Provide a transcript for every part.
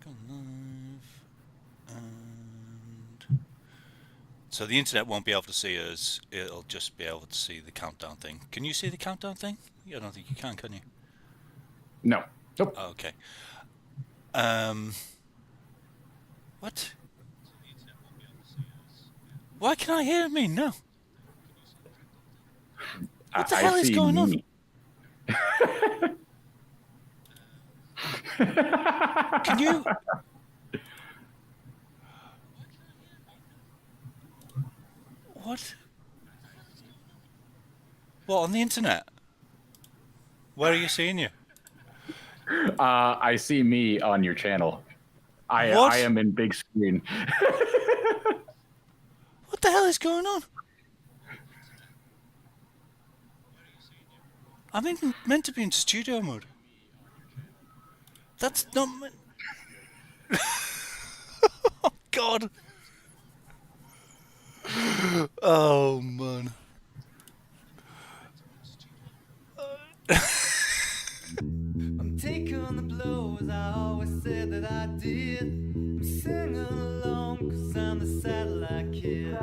Gone live. And so the internet won't be able to see us. It'll just be able to see the countdown thing. Can you see the countdown thing? I don't think you can you? No. Nope. Oh, okay. What? Why can I hear me? No. What the hell is going on? Can you? What? What, on the internet? Where are you seeing you? I see me on your channel. I am in big screen. What the hell is going on? I'm meant to be in studio mode. That's not... Oh, God. Oh, man. I'm taking the blows, I always said that I did. I'm singing along cause I'm the satellite kid.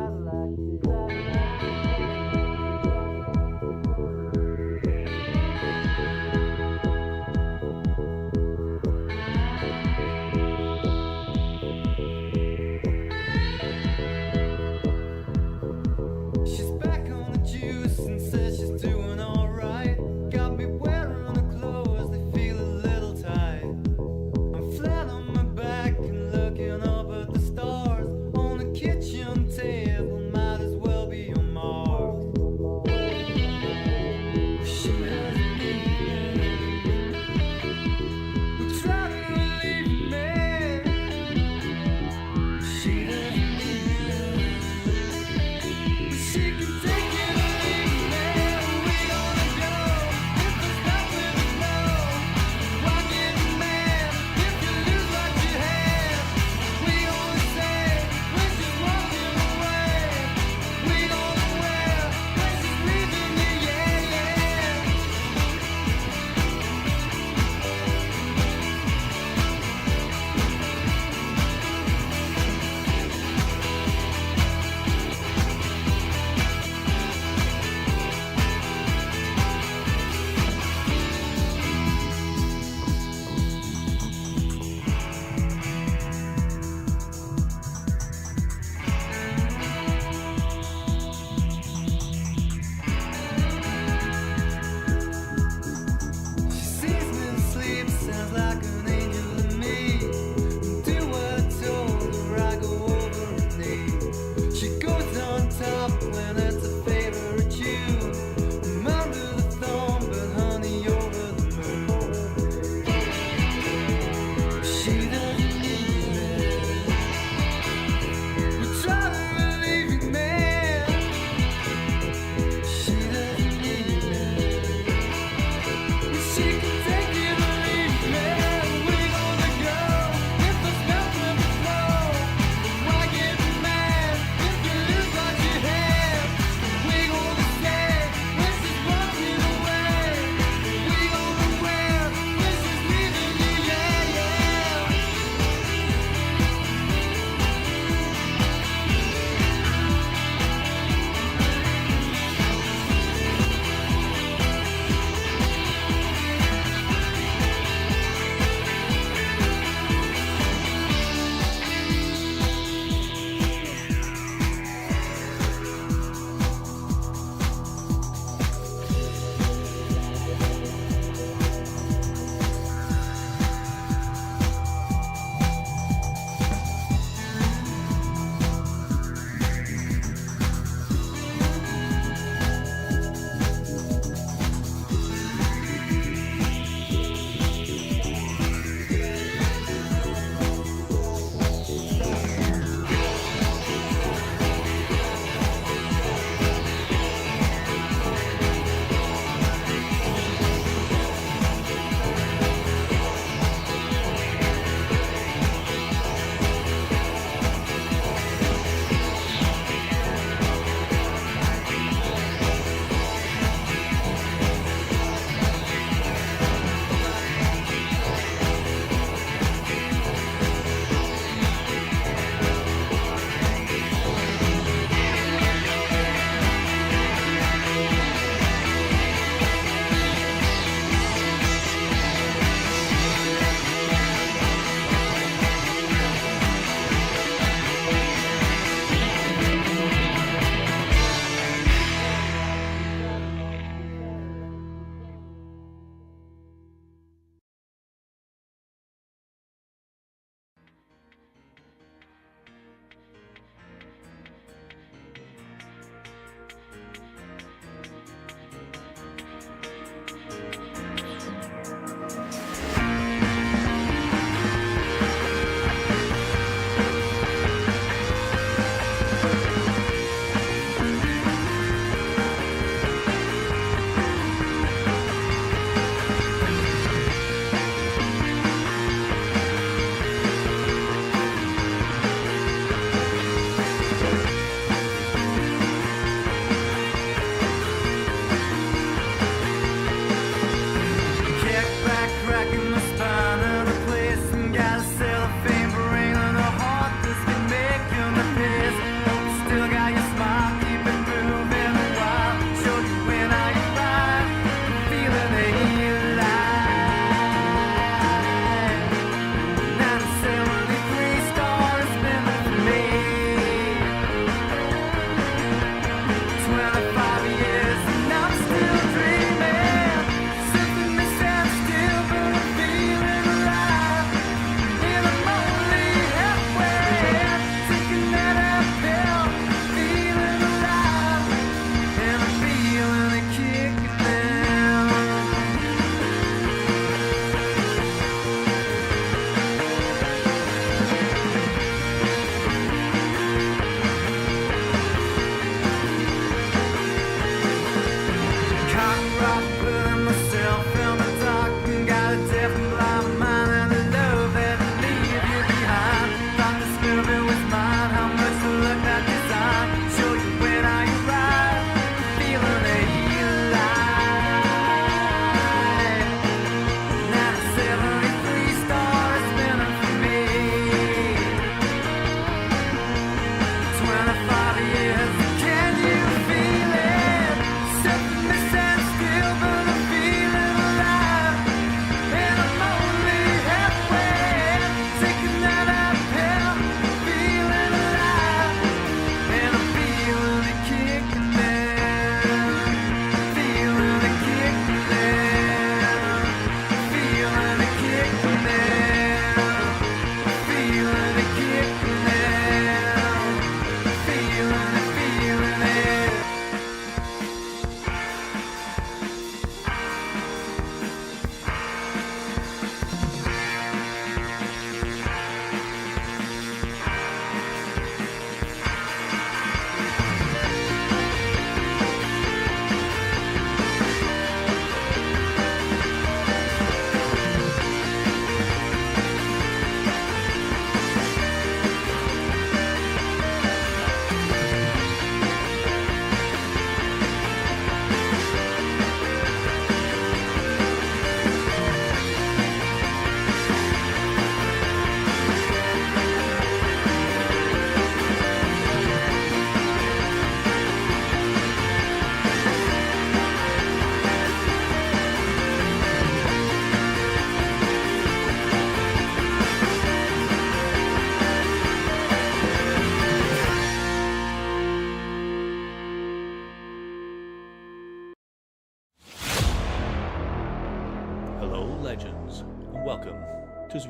She's back on the juice and says she's doing alright. Got me wearing the clothes, they feel a little tight. I'm flat on my back and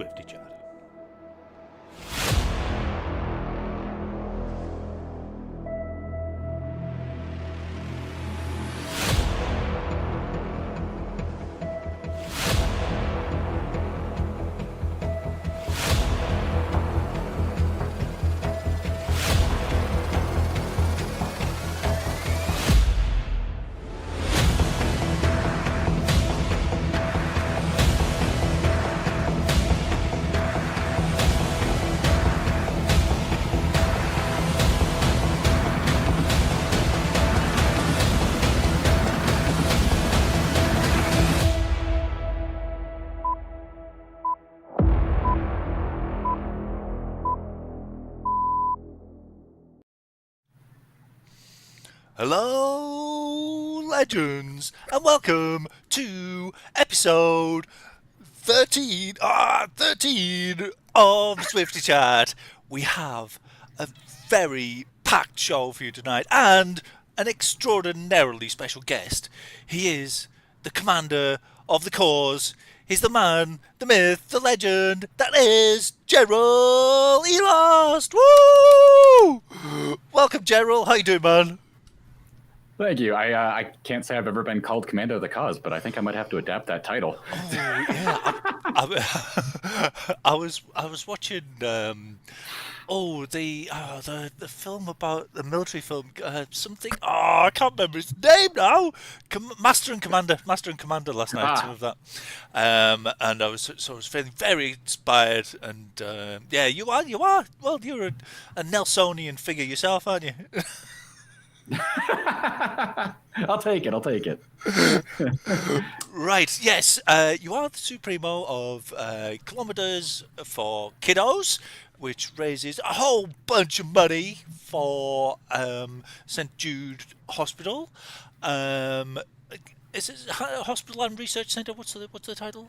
Zwifty Chat. Hello, legends, and welcome to episode 13 of Zwifty Chat. We have a very packed show for you tonight, and an extraordinarily special guest. He is the commander of the cause. He's the man, the myth, the legend. That is General Elost. Woo! Welcome, General. How you doing, man? Thank you. I can't say I've ever been called Commander of the Cause, but I think I might have to adapt that title. Oh yeah, I was watching the film about the military film, something. Oh, I can't remember his name now. Master and Commander last night. Some of that, and I was feeling very inspired. And yeah, you are. Well, you're a Nelsonian figure yourself, aren't you? I'll take it. Right, yes. You are the Supremo of Kilometers for Kiddos, which raises a whole bunch of money for St. Jude Hospital. Is it Hospital and Research Centre? What's the title?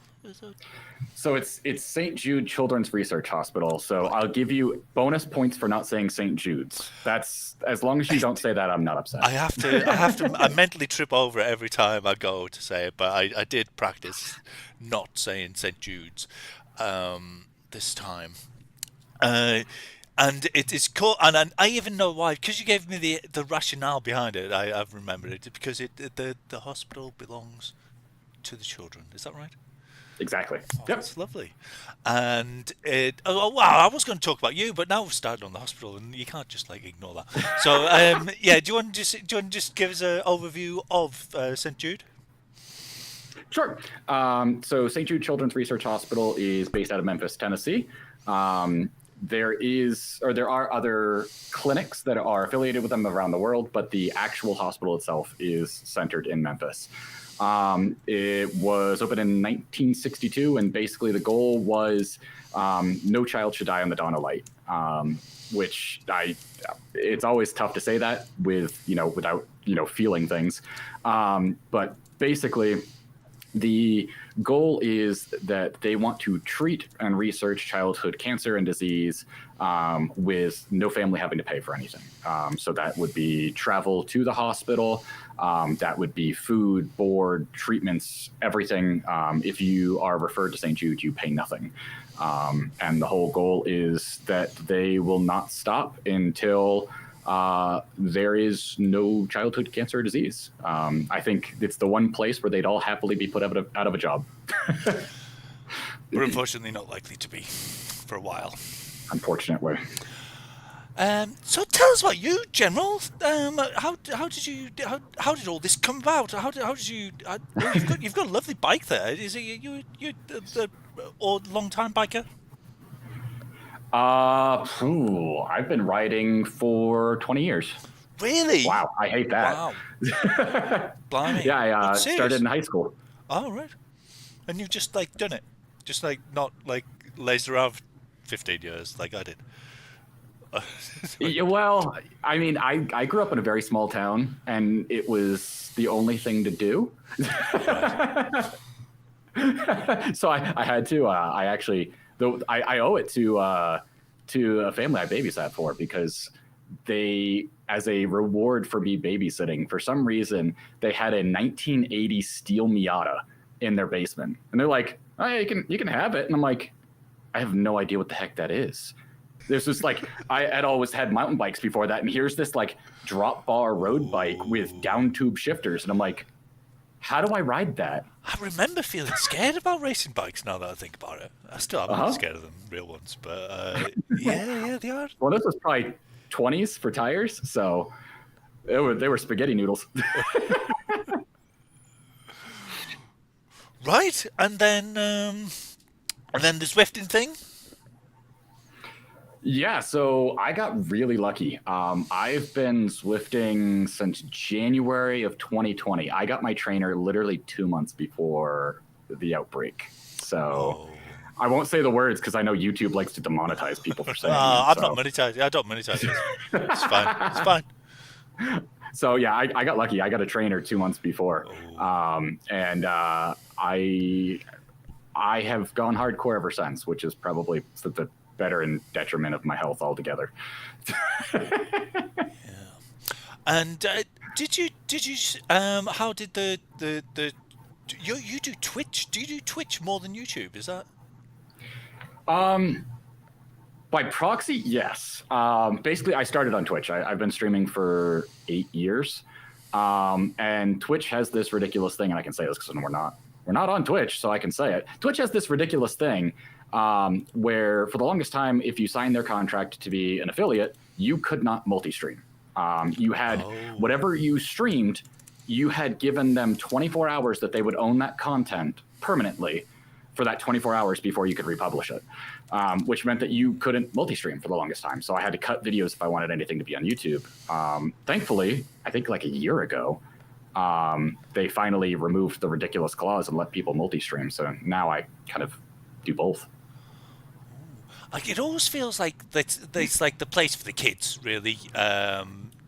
So it's St. Jude Children's Research Hospital. So I'll give you bonus points for not saying St. Jude's. That's as long as you don't say that, I'm not upset. I have to. I mentally trip over it every time I go to say it, but I did practice not saying St. Jude's this time. And it is called, and I even know why, because you gave me the rationale behind it. I've remembered it because the hospital belongs to the children. Is that right? Exactly. Oh, Yep. That's lovely. And I was going to talk about you, but now we've started on the hospital, and you can't just ignore that. So yeah, do you want to just give us an overview of St. Jude? Sure. So St. Jude Children's Research Hospital is based out of Memphis, Tennessee. There are other clinics that are affiliated with them around the world, but the actual hospital itself is centered in Memphis. It was opened in 1962, and basically the goal was no child should die on the dawn of light. Which it's always tough to say that without feeling things, but basically the goal is that they want to treat and research childhood cancer and disease with no family having to pay for anything. So that would be travel to the hospital. That would be food, board, treatments, everything. If you are referred to St. Jude, you pay nothing. And the whole goal is that they will not stop until there is no childhood cancer or disease. I think it's the one place where they'd all happily be put out of a job. But unfortunately not likely to be for a while. Unfortunately. So tell us about you, General. How did all this come about? How did you? You've got a lovely bike there. Is it you long time biker? I've been riding for 20 years. Really? Wow, I hate that. Wow. Blimey. Yeah, I started in high school. Oh, right. And you've just done it, just not lazed around for 15 years like I did. Well, I mean, I grew up in a very small town, and it was the only thing to do. So I had to. I actually, though, I owe it to a family I babysat for, because they, as a reward for me babysitting, for some reason they had a 1980 steel Miata in their basement, and they're like, "Oh, yeah, you can have it," and I'm like, I have no idea what the heck that is. There's this like, I had always had mountain bikes before that, and here's this like drop bar road bike with down tube shifters, and I'm like, how do I ride that? I remember feeling scared about racing bikes now that I think about it. I still am not scared of them, real ones, but yeah, they are. Well, this was probably 20s for tires, so they were spaghetti noodles. Right, and then the Zwifting thing. Yeah, so I got really lucky. I've been Zwifting since January of 2020. I got my trainer literally 2 months before the outbreak. So I won't say the words because I know YouTube likes to demonetize people for saying it. I'm not monetizing. I don't monetize it. It's fine. It's fine. So yeah, I got lucky. I got a trainer 2 months before, and I have gone hardcore ever since, which is probably for the better and detriment of my health altogether. Yeah. And did you how did the you do Twitch? Do you do Twitch more than YouTube? Is that? By proxy, yes. Basically, I started on Twitch. I've been streaming for 8 years, and Twitch has this ridiculous thing, and I can say this because we're not on Twitch, so I can say it. Twitch has this ridiculous thing where, for the longest time, if you signed their contract to be an affiliate, you could not multi-stream. You had whatever you streamed, you had given them 24 hours that they would own that content permanently for that 24 hours before you could republish it, which meant that you couldn't multi-stream for the longest time. So I had to cut videos if I wanted anything to be on YouTube. Thankfully, I think like a year ago, they finally removed the ridiculous clause and let people multi-stream. So now I kind of do both. Like, it always feels like it's like the place for the kids, really.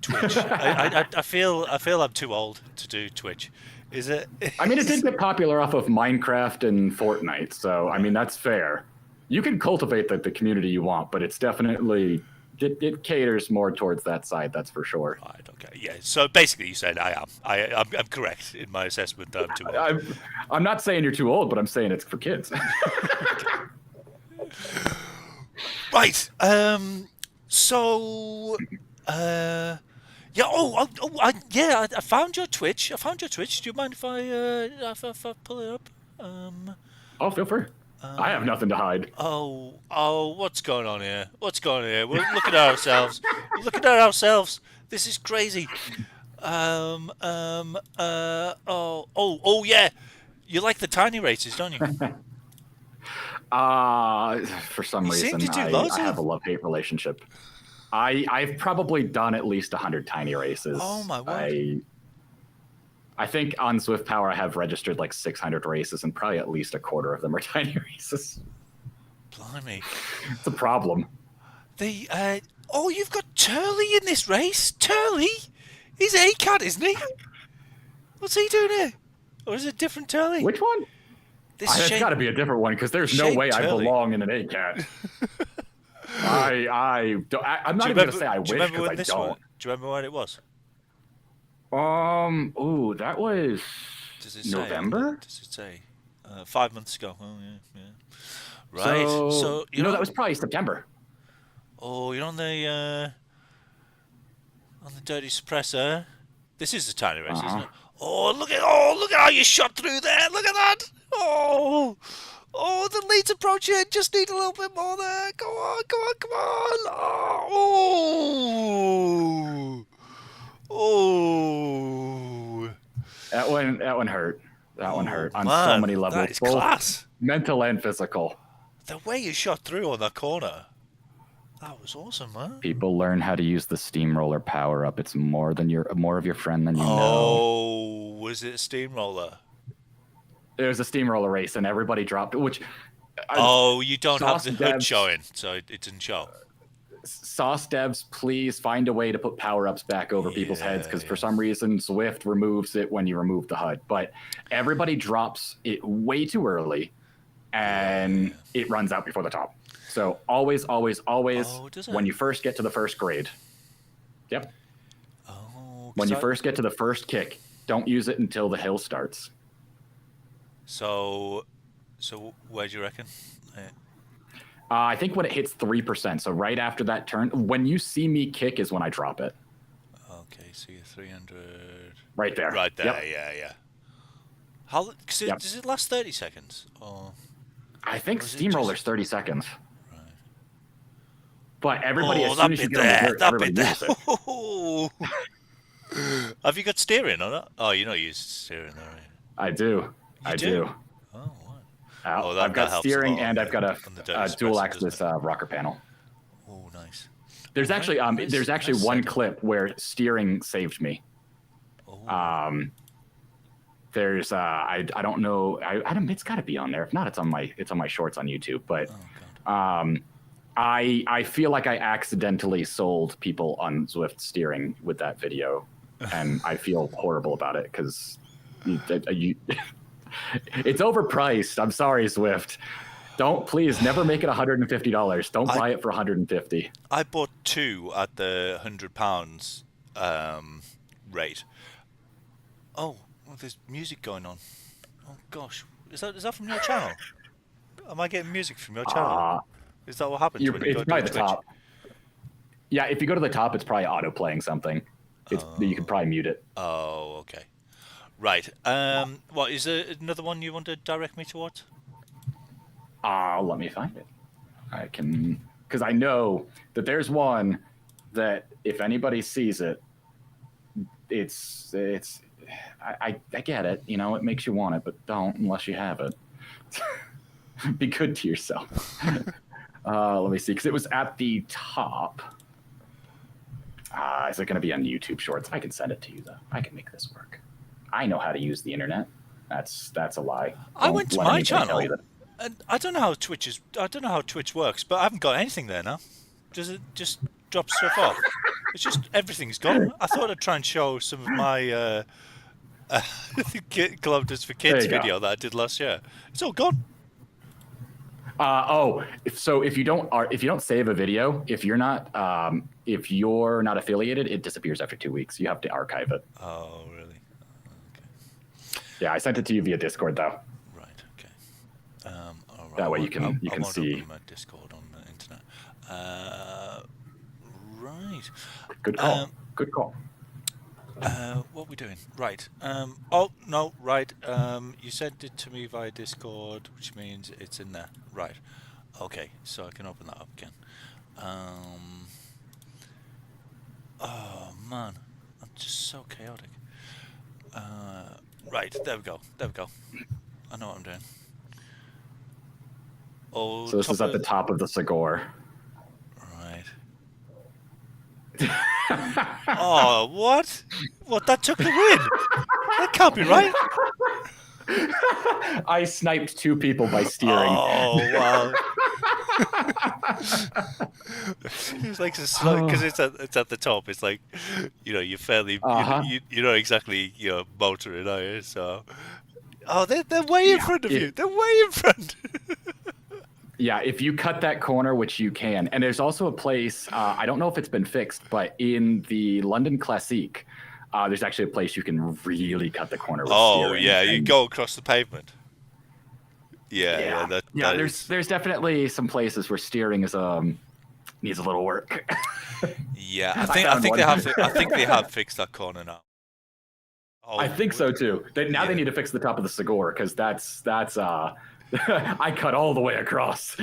Twitch. I feel I'm too old to do Twitch. Is it? I mean, it did get popular off of Minecraft and Fortnite, so I mean that's fair. You can cultivate the community you want, but it's definitely it caters more towards that side. That's for sure. Right. Okay. Yeah. So basically, you said I'm correct in my assessment that I'm too old. I'm not saying you're too old, but I'm saying it's for kids. Right. So. Yeah. I found your Twitch. Do you mind if I pull it up? Oh, feel free. I have nothing to hide. Oh, what's going on here? We're looking at ourselves. This is crazy. Oh, yeah. You like the tiny races, don't you? For some reason, I have a love-hate relationship. I've probably done at least 100 tiny races. Oh my word! I think on Zwift Power I have registered like 600 races, and probably at least a quarter of them are tiny races. Blimey, it's a problem. You've got Turley in this race. Turley, he's A-Cat, isn't he? What's he doing here? Or is it a different Turley? Which one? It's got to be a different one because there's no way I belong in an A-Cat. I'm not even going to say I wish because I don't. Do you remember when it was? That was November? Does it say? 5 months ago. Oh, yeah. Right. So that was probably September. Oh, you're on the dirty suppressor. This is the tiny race, isn't it? Oh, look at how you shot through there. Look at that. Oh, the lead's approaching. Just need a little bit more there. Come on. Oh. That one hurt. That one hurt on so many levels. That is class. Mental and physical. The way you shot through on that corner. That was awesome, man. People learn how to use the steamroller power up. It's more of your friend than you know. Oh, was it a steamroller? It was a steamroller race, and everybody dropped. Which you don't have the hood showing, so it didn't show. Sauce devs, please find a way to put power-ups back over people's heads, because for some reason Zwift removes it when you remove the HUD. But everybody drops it way too early, and it runs out before the top. So always, when you first get to the first grade. Yep. When you first get to the first kick, don't use it until the hill starts. So where do you reckon? I think when it hits 3%, so right after that turn, when you see me kick is when I drop it. Okay, so you're 300. Right there. Right there, Yep. yeah. How? Yep. Does it last 30 seconds? Or I think is it Steamroller's just- 30 seconds. Right. But everybody, as that soon as you bit get on the there, dirt, that everybody bit there. uses it. Have you got steering on it? Oh, you know you use steering there. Right? I do. I do. Oh, what? I've got that helps a steering lot and on I've got on the dirty a dual espresso, axis doesn't it? rocker panel. Oh, nice. There's actually nice one setup. clip where steering saved me. Oh. There's I don't know, it's got to be on there. If not, it's on my shorts on YouTube. But God. I feel like I accidentally sold people on Zwift steering with that video, and I feel horrible about it because it's overpriced. I'm sorry, Zwift. Please never make it $150. Don't buy it for $150. I bought 2 at the £100 rate. Oh, well, there's music going on. Oh gosh, is that from your channel? Am I getting music from your channel? Is that what happens when you It's go to probably the Twitch? top. Yeah, if you go to the top, it's probably auto playing something. You can probably mute it. Oh, okay. Right. What is there another one you want to direct me towards? Let me find it. I can, because I know that there's one that if anybody sees it, I get it. You know, it makes you want it, but don't unless you have it. Be good to yourself. Let me see, because it was at the top. Is it going to be on YouTube Shorts? I can send it to you, though. I can make this work. I know how to use the internet. That's a lie. I went to let my anybody tell channel, you that. and I don't know how Twitch works, but I haven't got anything there now. Does it just drop stuff off? It's just everything's gone. I thought I'd try and show some of my kilometers for kids There you go. video that I did last year. It's all gone. So if you don't save a video, if you're not affiliated, it disappears after 2 weeks. You have to archive it. Oh, really? Okay. Yeah, I sent it to you via Discord though. Right. Okay. All right. That way you I can won't see. open my Discord on the internet. Right. Good call. Good call. What are we doing? Right. Oh no. Right. You sent it to me via Discord, which means it's in there. Right. Okay. So I can open that up again. Oh man, I'm just so chaotic. Right. There we go. There we go. I know what I'm doing. Oh. So this is at the top of the Segor. Right. Oh, what? What? That took the win? That can't be right. I sniped 2 people by steering. Oh, wow. It's like because it's at the top. It's like, you're fairly you're not exactly motoring, are you? So, they're way in front of you. They're way in front. Yeah, if you cut that corner, which you can, and there's also a place, I don't know if it's been fixed, but in the London Classique, there's actually a place you can really cut the corner with steering. Oh, yeah, you go across the pavement. Yeah. There's definitely some places where steering is needs a little work. Yeah, I think they have fixed that corner now. Oh, I think so too. They need to fix the top of the Segor because that's I cut all the way across.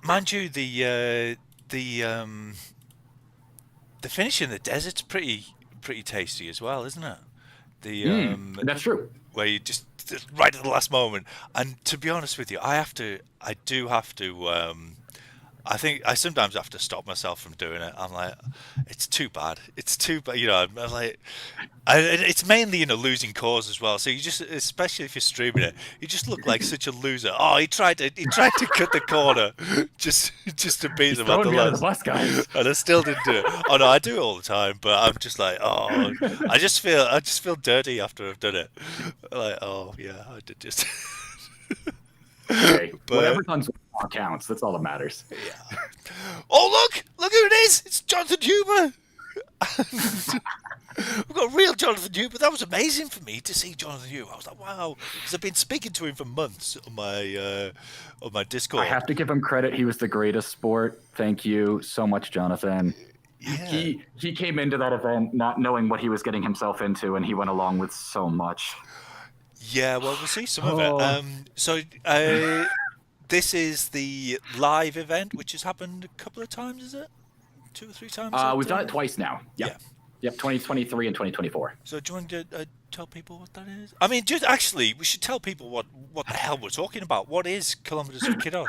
Mind you, the finish in the desert's pretty tasty as well, isn't it? That's true. Where you just right at the last moment. And to be honest with you, I do have to. I think I sometimes have to stop myself from doing it. I'm like, it's too bad. It's too bad. I'm like, it's mainly losing cause as well. So you just, especially if you're streaming it, you just look like such a loser. Oh, he tried to cut the corner just to beat them at the last. Bus, guys. And I still didn't do it. Oh no, I do it all the time. But I'm just like, oh, I just feel dirty after I've done it. Like, oh yeah, I did just. Okay, whatever's on Zwift counts. That's all that matters. Yeah. Oh look who it is! It's Jonathan Huber. We've got real Jonathan Yu, but that was amazing for me to see Jonathan Yu. I was like, wow, because I've been speaking to him for months on my Discord. I have to give him credit. He was the greatest sport. Thank you so much, Jonathan. Yeah. He came into that event not knowing what he was getting himself into, and he went along with so much. Yeah, well, we'll see some of it. This is the live event, which has happened a couple of times, is it? 2 or 3 times? We've done it twice now. Yep. Yeah. Yep, 2023 and 2024. So do you want to tell people what that is? I mean, just actually, we should tell people what the hell we're talking about. What is Kilometers for Kiddos?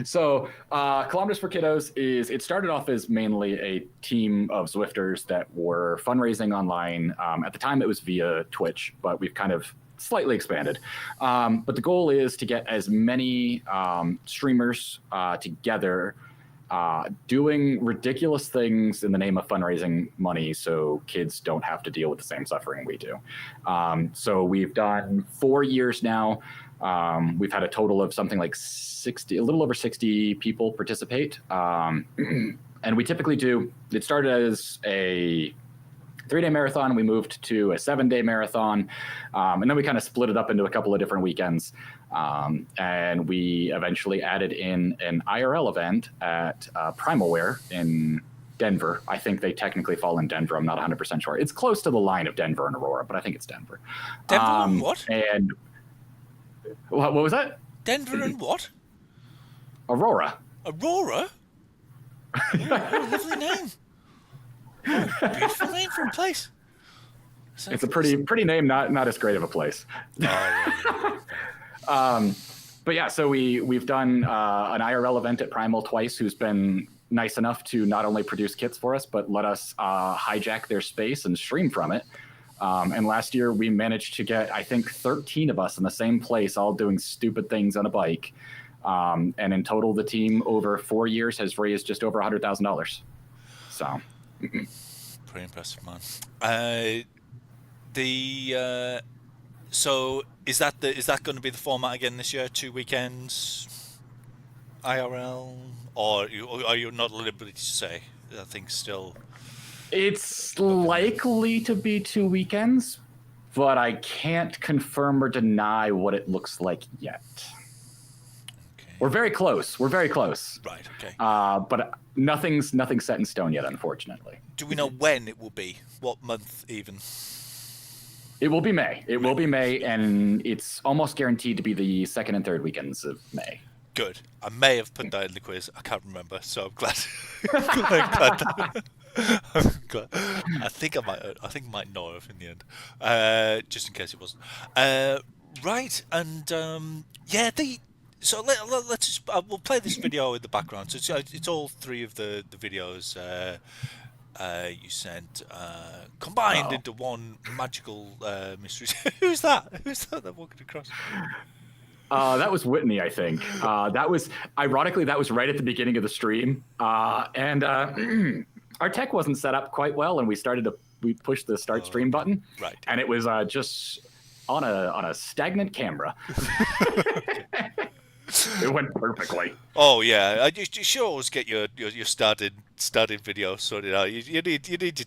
So, Kilometers for Kiddos it started off as mainly a team of Zwifters that were fundraising online. At the time, it was via Twitch, but we've kind of slightly expanded. But the goal is to get as many streamers together doing ridiculous things in the name of fundraising money so kids don't have to deal with the same suffering we do. So we've done 4 years now. We've had a total of something like a little over 60 people participate. And we typically it started as a 3-day marathon. We moved to a 7-day marathon. And then we kind of split it up into a couple of different weekends. And we eventually added in an IRL event at Primalware in Denver. I think they technically fall in Denver. I'm not 100% sure. It's close to the line of Denver and Aurora, but I think it's Denver. Denver and what? And what was that? Denver and what? Aurora. Aurora? What a lovely name. What a beautiful name for a place. It's a pretty name, not as great of a place. But yeah, so we've done an IRL event at Primal twice, who's been nice enough to not only produce kits for us, but let us hijack their space and stream from it. And last year we managed to get, I think, 13 of us in the same place, all doing stupid things on a bike. And in total, the team over 4 years has raised just over $100,000. So, pretty impressive, man. So is that going to be the format again this year? 2 weekends, IRL, or are you not at liberty to say? I think still. It's likely to be 2 weekends, but I can't confirm or deny what it looks like yet. Okay. We're very close. Right. Okay. But nothing's set in stone yet, unfortunately. Do we know when it will be? What month even? It will be May. It will be May, and it's almost guaranteed to be the 2nd and 3rd weekends of May. Good. I may have put that in the quiz. I can't remember, so I'm glad. I'm glad. I think I might know of in the end, just in case it wasn't. Right, and yeah, so let's just we'll play this video in the background. So it's all 3 of the videos you sent combined into one magical mystery. Who's that walking across? That was Whitney, I think. That was right at the beginning of the stream, and our tech wasn't set up quite well, and we pushed the start stream button, right, and it was just on a stagnant camera. It went perfectly. Oh yeah, you should always get your started video sorted out. You need your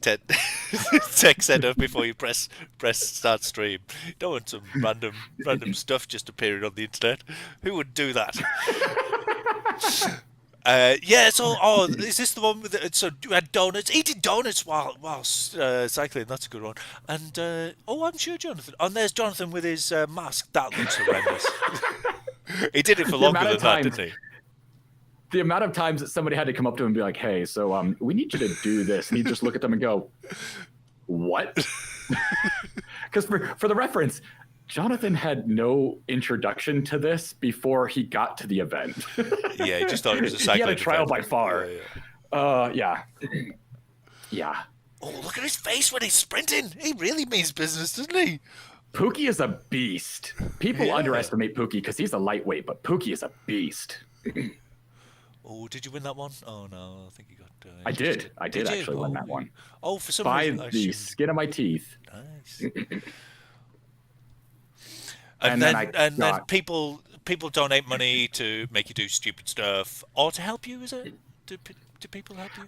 tech set up before you press start stream. You don't want some random stuff just appearing on the internet. Who would do that? Yeah. So, is this the one with? So you had donuts, eating donuts while cycling. That's a good one. And I'm sure Jonathan. And there's Jonathan with his mask. That looks horrendous. He did it for longer than that, didn't he? The amount of times that somebody had to come up to him and be like, "Hey, so we need you to do this," and he'd just look at them and go, "What?" Because for the reference, Jonathan had no introduction to this before he got to the event. Yeah, he just thought it was a cycling He had a trial event. by far. Yeah. Yeah. Oh, look at his face when he's sprinting. He really means business, doesn't he? Pookie is a beast. People underestimate Pookie because he's a lightweight, but Pookie is a beast. Oh, did you win that one? Oh no, I think you got. I did actually win that one. Oh, for some by reason, the skin of my teeth. Nice. and then people donate money to make you do stupid stuff or to help you. Is it? Do people help you?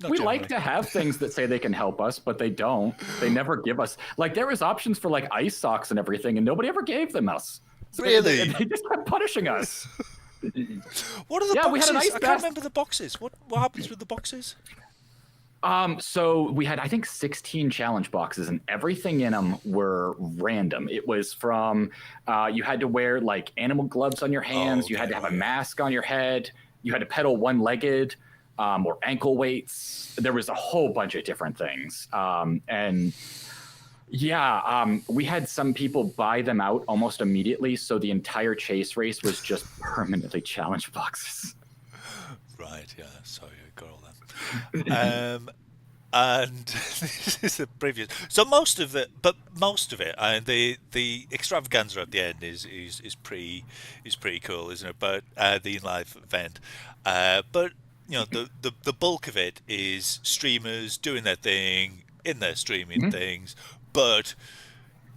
Not we generally. like to have things that say they can help us, but they don't. They never give us. Like, there was options for like ice socks and everything, and nobody ever gave them us. So Really? They just kept punishing us. What are the Yeah, boxes? we had an ice I can't bath. remember the boxes. What happens with the boxes? So we had, I think, 16 challenge boxes, and everything in them were random. It was from you had to wear like animal gloves on your hands, you had to have a mask on your head, you had to pedal one-legged, or ankle weights. There was a whole bunch of different things. We had some people buy them out almost immediately, so the entire chase race was just permanently challenge boxes. Right, yeah, sorry, I got all that. And this is the previous. So most of it, and the extravaganza at the end is pretty cool, isn't it? But the in-life event, but you know the bulk of it is streamers doing their thing in their streaming things, but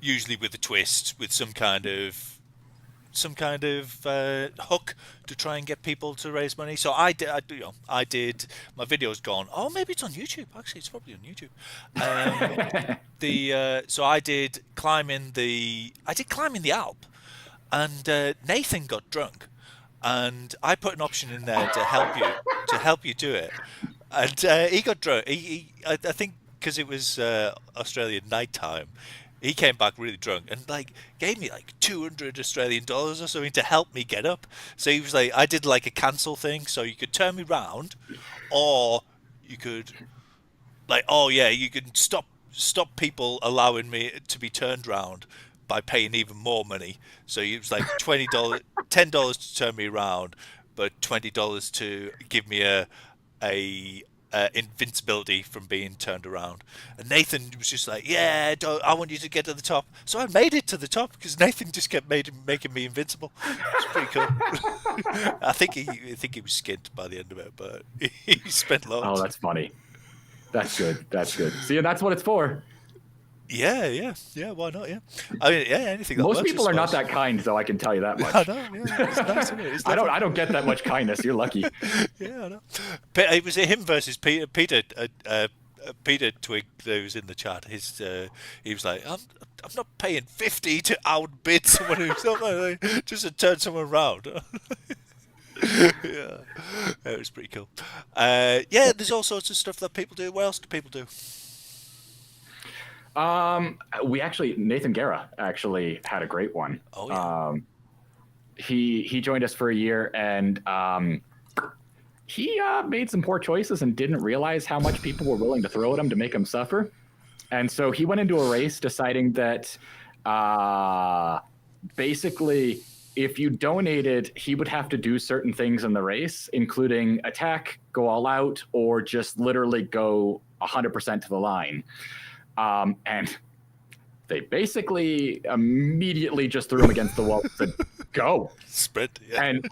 usually with a twist, with some kind of hook to try and get people to raise money. So I did. My video's gone. Oh, maybe it's on YouTube. Actually, it's probably on YouTube. So I did climbing the Alp, and Nathan got drunk, and I put an option in there to help you do it, and he got drunk. I think because it was Australian night time. He came back really drunk and like gave me like 200 Australian dollars or something to help me get up. So he was like, I did like a cancel thing, so you could turn me round, or you could you could stop people allowing me to be turned round by paying even more money. So it was like $20, $10 to turn me around, but $20 to give me a invincibility from being turned around. And Nathan was just like, I want you to get to the top. So I made it to the top because Nathan just kept making me invincible. It's pretty cool. I think he was skint by the end of it, but he spent loads. Oh, that's funny. That's good. See, that's what it's for. Yeah, why not? Yeah, I mean, anything. Most people are not that kind, though. I can tell you that much. I know. Yeah, it's nice, isn't it? I don't get that much kindness. You're lucky. Yeah, I know. It was him versus Peter. Peter Twig, who was in the chat. He was like, I'm not paying 50 to outbid someone who's not just to turn someone around. Yeah, it was pretty cool. There's all sorts of stuff that people do. What else do people do? Nathan Guerra actually had a great one. Oh yeah. He joined us for a year, and he made some poor choices and didn't realize how much people were willing to throw at him to make him suffer. And so he went into a race deciding that basically if you donated, he would have to do certain things in the race, including attack, go all out, or just literally go 100% to the line. And they basically immediately just threw him against the wall and said, go. Sprint. Yeah. And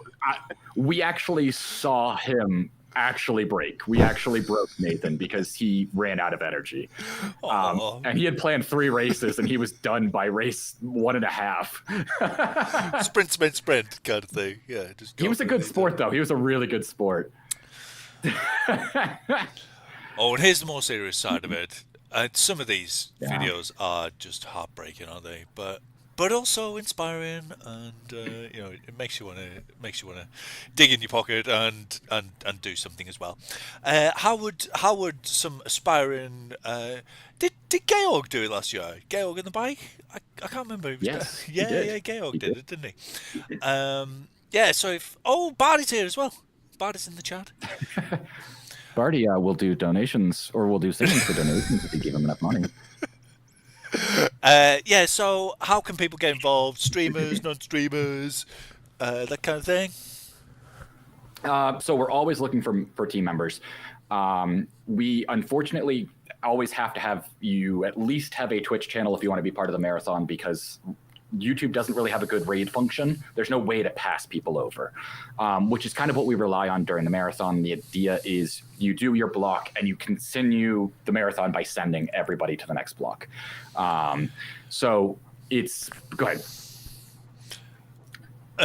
we actually saw him actually break. We actually broke Nathan because he ran out of energy. And he had planned 3 races, and he was done by race 1.5. Sprint kind of thing. Yeah. He was a good sport, though. He was a really good sport. And here's the more serious side of it. Some of these videos are just heartbreaking, aren't they? But also inspiring, and it makes you want to dig in your pocket and do something as well. How would some aspiring did Georg do it last year? Georg on the bike? I can't remember. Yes, Georg did it, didn't he? So Barty's here as well. Barty's in the chat. Barty will do donations, or will do singing for donations if you give him enough money. So how can people get involved? Streamers, non-streamers, that kind of thing? So we're always looking for team members. We unfortunately always have to have you at least have a Twitch channel if you want to be part of the marathon, because YouTube doesn't really have a good raid function. There's no way to pass people over, which is kind of what we rely on during the marathon. The idea is you do your block and you continue the marathon by sending everybody to the next block. So it's, go ahead.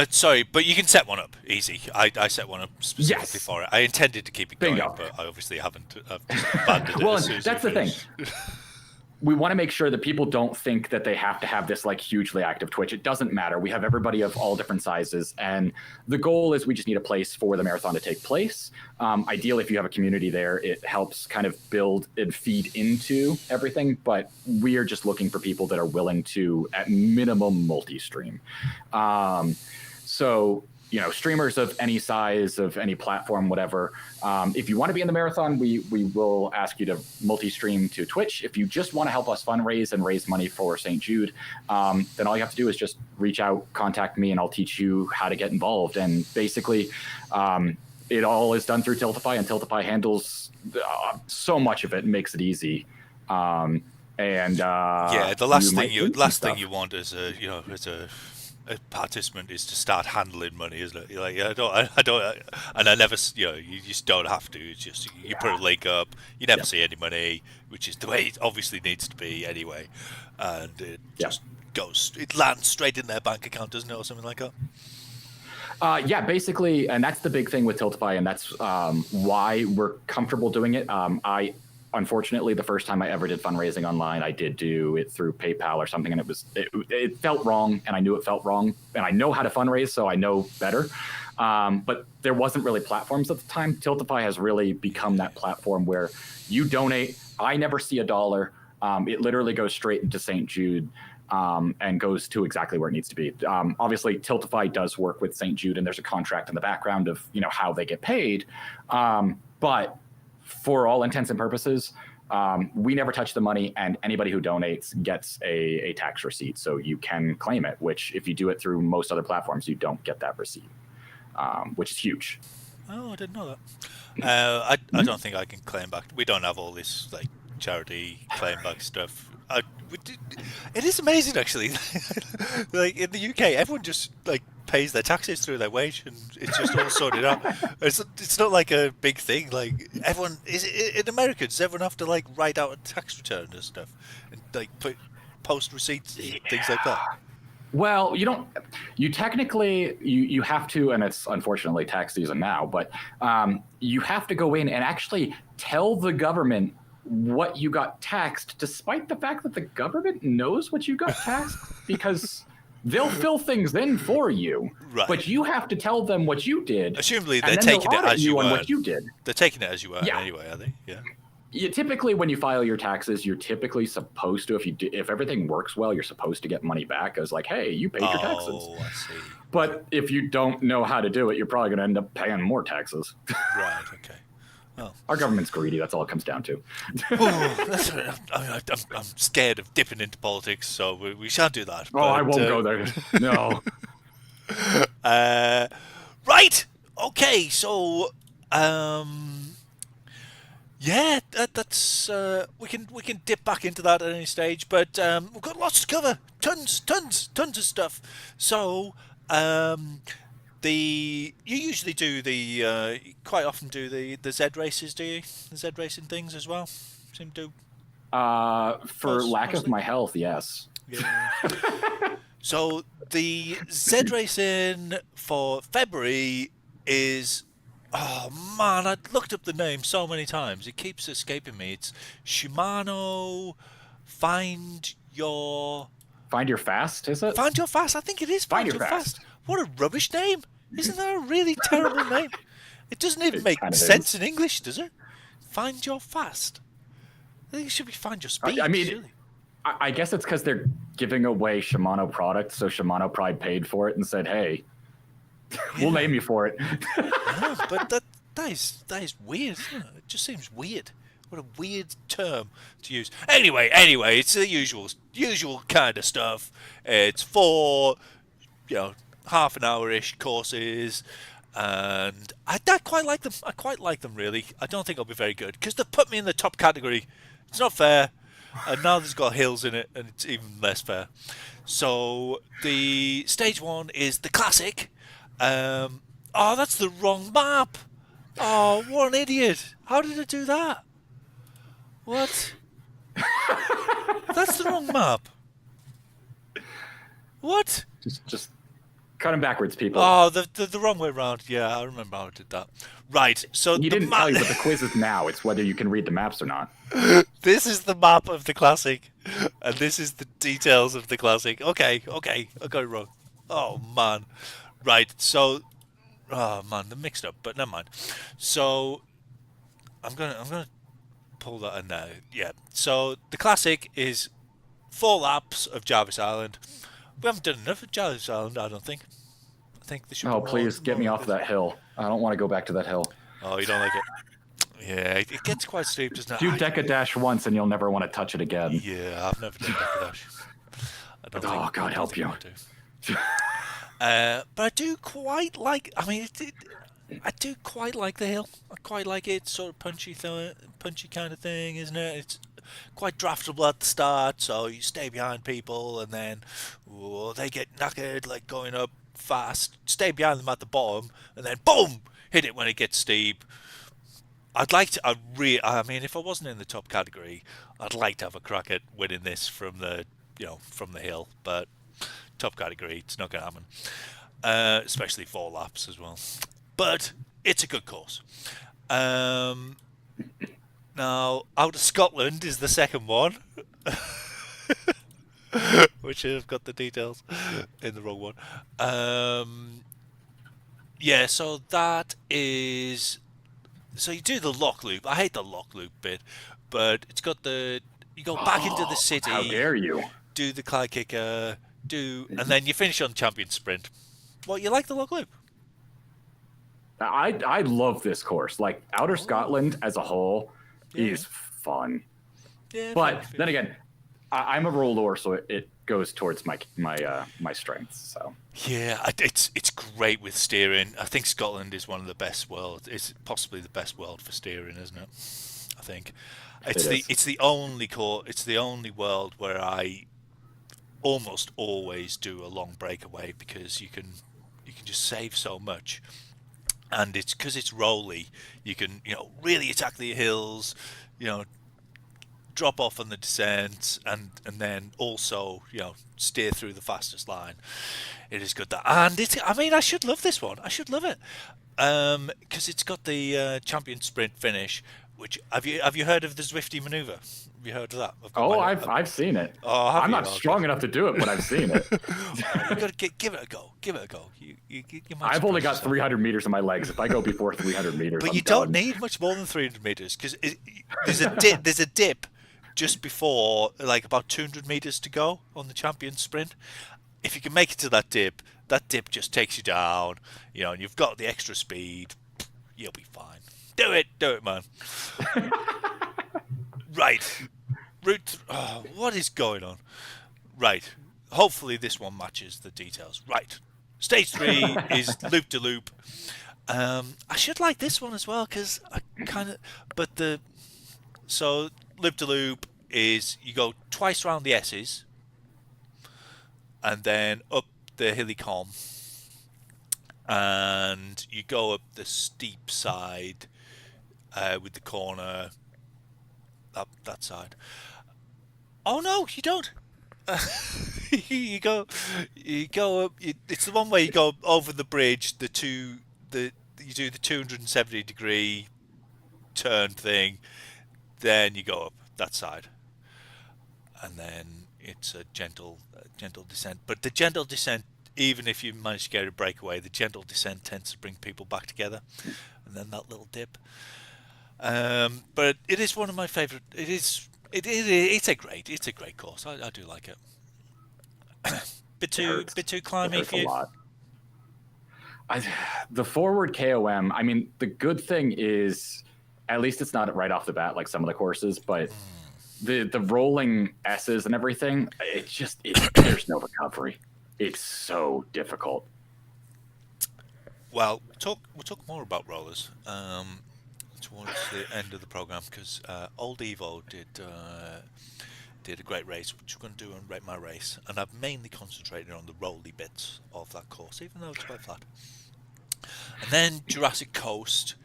Sorry, but you can set one up easy. I set one up specifically Yes. for it. I intended to keep it Bingo. going, but I obviously haven't. I've just abandoned it Well, as soon as that's we the thing. finished. We want to make sure that people don't think that they have to have this like hugely active Twitch. It doesn't matter. We have everybody of all different sizes, and the goal is we just need a place for the marathon to take place. Ideally, if you have a community there, it helps kind of build and feed into everything. But we are just looking for people that are willing to, at minimum, multi-stream. So, you know, streamers of any size, of any platform, whatever. If you want to be in the marathon, we will ask you to multi-stream to Twitch. If you just want to help us fundraise and raise money for St. Jude, then all you have to do is just reach out, contact me, and I'll teach you how to get involved. And basically, it all is done through Tiltify, and Tiltify handles so much of it and makes it easy. The last thing you want as a participant is to start handling money, isn't it? You're like, I don't, and I never, you just don't have to. It's just you put a link up, you never see any money, which is the way it obviously needs to be anyway, and it just it lands straight in their bank account, doesn't it, or something like that? Basically, and that's the big thing with Tiltify, and that's why we're comfortable doing it. Unfortunately, the first time I ever did fundraising online, I did do it through PayPal or something, and it felt wrong, and I knew it felt wrong, and I know how to fundraise, so I know better. But there wasn't really platforms at the time. Tiltify has really become that platform where you donate. I never see $1. It literally goes straight into St. Jude. And goes to exactly where it needs to be. Obviously, Tiltify does work with St. Jude, and there's a contract in the background of how they get paid. But for all intents and purposes, we never touch the money, and anybody who donates gets a tax receipt, so you can claim it. Which, if you do it through most other platforms, you don't get that receipt, which is huge. Oh, I didn't know that. I don't think I can claim back. We don't have all this like charity claim back stuff. It is amazing, actually. Like in the UK, everyone just like pays their taxes through their wage, and it's just all sorted out. It's not like a big thing. Like everyone in America, does everyone have to like write out a tax return and stuff, and like post receipts, and things like that? Well, you don't. You technically you have to, and it's unfortunately tax season now. But you have to go in and actually tell the government what you got taxed, despite the fact that the government knows what you got taxed, because they'll fill things in for you. Right. But you have to tell them what you did. Assumably, they're taking it as you earn. What you did. They're taking it as you earn anyway, are they? Yeah. You typically, when you file your taxes, you're typically supposed to, if everything works well, you're supposed to get money back as like, hey, you paid your taxes. Oh, I see. But if you don't know how to do it, you're probably going to end up paying more taxes. Right. Okay. Oh. Our government's greedy. That's all it comes down to. I'm scared of dipping into politics, so we shan't do that. Oh, I won't go there. No. Right. Okay. So, that's we can dip back into that at any stage, but we've got lots to cover. Tons of stuff. So, you usually do quite often do the Z races, do you? The Z racing things as well. Seem to do. For lack of my health, yes. Yeah. So the Z racing for February is. Oh man, I looked up the name so many times. It keeps escaping me. It's Shimano. Find Your Fast, is it? Find Your Fast. I think it is Find Your Fast. What a rubbish name! Isn't that a really terrible name? It doesn't even make sense in English, does it? Find Your Fast. I think it should be Find Your Speed. I mean, I guess it's because they're giving away Shimano products, so Shimano Pride paid for it and said, "Hey, we'll name you for it." Yeah, but that is weird. Isn't it? It just seems weird. What a weird term to use. Anyway, it's the usual kind of stuff. It's for half an hour-ish courses, and I quite like them. I quite like them, really. I don't think I'll be very good because they've put me in the top category. It's not fair, and now there's got hills in it, and it's even less fair. So the stage one is the classic. That's the wrong map. Oh, what an idiot! How did it do that? What? That's the wrong map. What? Just Cut him backwards, people. Oh, the wrong way around. Yeah, I remember how I did that. Right, so He didn't tell you what the quiz is now. It's whether you can read the maps or not. This is the map of the classic, and this is the details of the classic. Okay, I got it wrong. Oh man, right. So, oh man, they're mixed up, but never mind. So, I'm gonna pull that in now. Yeah. So the classic is 4 laps of Jarvis Island. We haven't done enough of Jarvis Island, I don't think. I think there should. Oh, be please get me more off that hill. I don't want to go back to that hill. Oh, you don't like it? Yeah, it gets quite steep, doesn't it? Do Deca Dash once and you'll never want to touch it again. Yeah, I've never done Deca Dash. I don't think, God help you. But I do quite like. I mean, I do quite like the hill. I quite like it. It's sort of punchy kind of thing, isn't it? It's quite draftable at the start, so you stay behind people, and then they get knackered, like going up fast. Stay behind them at the bottom, and then boom, hit it when it gets steep. I'd like to. I mean, if I wasn't in the top category, I'd like to have a crack at winning this from the hill. But top category, it's not going to happen. Especially 4 laps as well. But it's a good course. Now, Out of Scotland is the second one, which I've got the details in the wrong one. Yeah, so that is. So you do the lock loop. I hate the lock loop bit, but it's got you go back into the city. How dare you? Do the Clyde Kicker, and then you finish on Champion Sprint. Well, you like the lock loop? I love this course. Like Outer Scotland as a whole is fun. Yeah, but then again, I'm a roller, so it goes towards my strengths. So yeah, it's great with steering. I think Scotland is one of the best world. It's possibly the best world for steering, isn't it? I think it's the only world where I almost always do a long breakaway because you can just save so much. And it's because it's rolly, you can really attack the hills, drop off on the descent, and then also steer through the fastest line. It is good and I should love this one. I should love it because it's got the champion sprint finish. Which have you heard of the Zwifty maneuver? Have you heard of that? I've seen it. Oh, I'm not strong enough to do it, but I've seen it. You got to give it a go. Give it a go. You might I've only got surprise yourself. 300 meters in my legs. If I go before 300 meters, But I'm you don't done. need much more than 300 meters because there's a dip. There's a dip just before, like about 200 meters to go on the champion sprint. If you can make it to that dip just takes you down. And you've got the extra speed. You'll be fine. Do it, man. Right. What is going on? Right. Hopefully this one matches the details. Right. Stage 3 is loop to loop. I should like this one as well because I kind of. So loop to loop is you go twice around the S's and then up the hilly column, and you go up the steep side with the corner. That side. Oh no, you don't. You go up. It's the one where you go over the bridge. You do the 270-degree turn thing. Then you go up that side, and then it's a gentle descent. But the gentle descent, even if you manage to get a breakaway, the gentle descent tends to bring people back together, and then that little dip. But it is one of my favourite. It's a great course. I do like it. bit too climby for you. The forward KOM. I mean, the good thing is, at least it's not right off the bat like some of the courses, but the rolling S's and everything. There's no recovery. It's so difficult. Well, we'll talk more about rollers towards the end of the program because Old Evo did a great race, which we're going to do on Rate My Race, and I've mainly concentrated on the rolly bits of that course, even though it's quite flat. And then Jurassic Coast,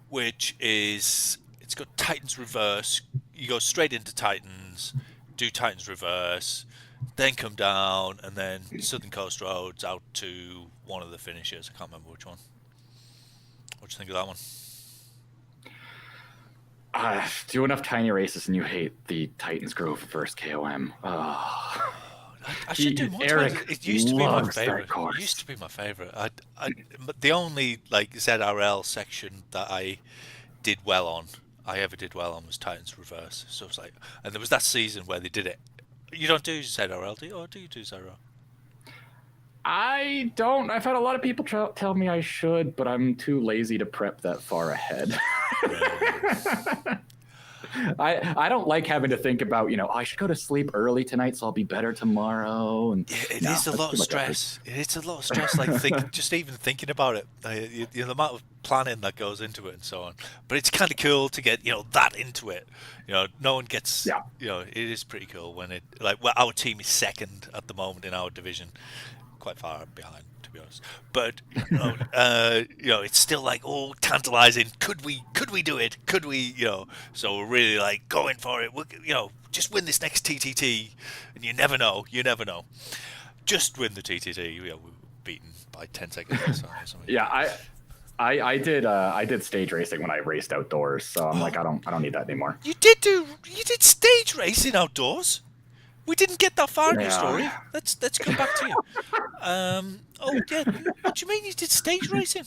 which it's got Titans Reverse. You go straight into Titans, do Titans Reverse, then come down, and then Southern Coast Roads out to one of the finishers. I can't remember which one. What do you think of that one? Do enough tiny races and you hate the Titans Grove versus KOM. Oh. I should do more. Eric It used to be my loves that favorite. course. It used to be my favorite. But the only like ZRL section that I ever did well on was Titans Reverse. So it's like, and there was that season where they did it. You don't do ZRL, do you? Or do you do ZRL? I don't. I've had a lot of people tell me I should, but I'm too lazy to prep that far ahead. I don't like having to think about, I should go to sleep early tonight so I'll be better tomorrow. And it is a lot of stress. It's a lot of stress. Like just even thinking about it, the amount of planning that goes into it and so on. But it's kind of cool to get that into it. No one gets. Yeah. It is pretty cool when our team is second at the moment in our division, quite far behind, to be honest. But it's still like tantalizing. Could we do it? Could we? So we're really like going for it. Just win this next TTT, and you never know. Just win the TTT. We were beaten by 10 seconds or something. Yeah, I did stage racing when I raced outdoors, so I'm like, I don't need that anymore. You did stage racing outdoors? We didn't get that far in your story. Let's come back to you. What do you mean you did stage racing?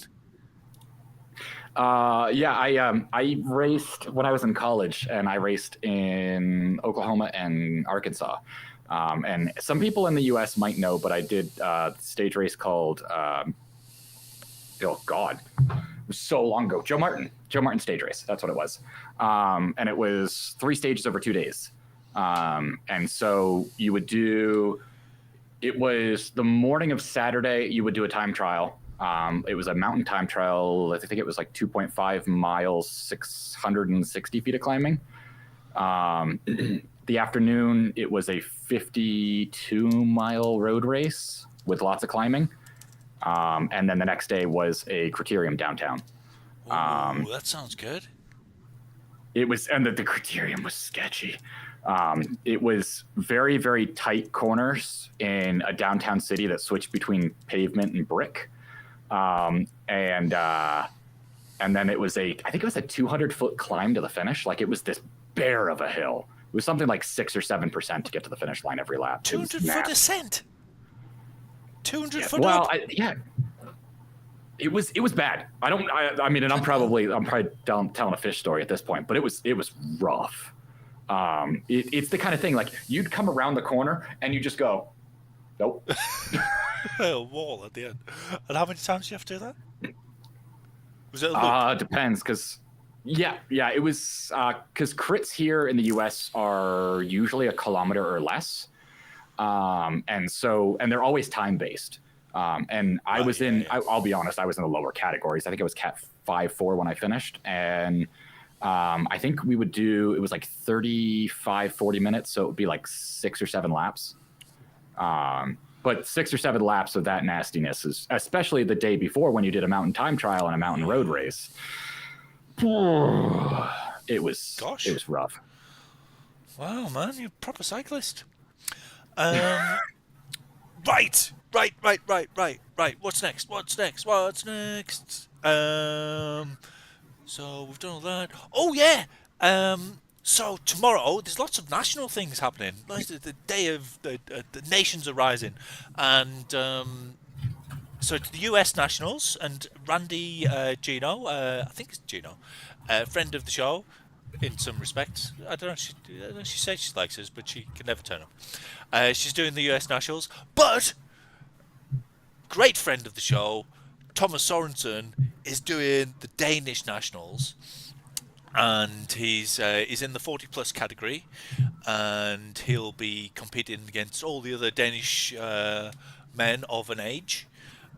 I raced when I was in college, and I raced in Oklahoma and Arkansas. And some people in the U.S. might know, but I did a stage race called, oh God, it was so long ago. Joe Martin stage race. That's what it was. And it was 3 stages over 2 days. And so you would it was the morning of Saturday, you would do a time trial. It was a mountain time trial. I think it was like 2.5 miles, 660 feet of climbing. The afternoon, it was a 52-mile road race with lots of climbing. And then the next day was a criterium downtown. That sounds good. It was, and the criterium was sketchy. It was very, very tight corners in a downtown city that switched between pavement and brick. And then it was I think it was a 200-foot climb to the finish. Like, it was this bear of a hill. It was something like 6 or 7% to get to the finish line every lap. 200-foot ascent. 200-foot. Well, it was bad. I mean, and I'm probably telling a fish story at this point, but it was rough. It's the kind of thing, like, you'd come around the corner and you just go, nope. A wall at the end. And how many times do you have to do that? Was it a loop? Depends, because it was because crits here in the US are usually 1 kilometer or less. And they're always time based. And I was I'll be honest, I was in the lower categories. I think it was Cat 5-4 when I finished. And I think we would it was like 35, 40 minutes. So it would be like 6 or 7 laps. But 6 or 7 laps of that nastiness is, especially the day before when you did a mountain time trial and a mountain road race. It was rough. Wow, man, you're a proper cyclist. Right. What's next? So we've done all that. Oh yeah. So tomorrow there's lots of national things happening. Like the day of the nations are rising, and so it's the US Nationals, and Randy Gino, I think it's Gino, friend of the show in some respects. I don't know. She says she likes us, but she can never turn up. She's doing the US Nationals, but great friend of the show, Thomas Sorensen, is doing the Danish Nationals, and he's in the 40-plus category, and he'll be competing against all the other Danish men of an age,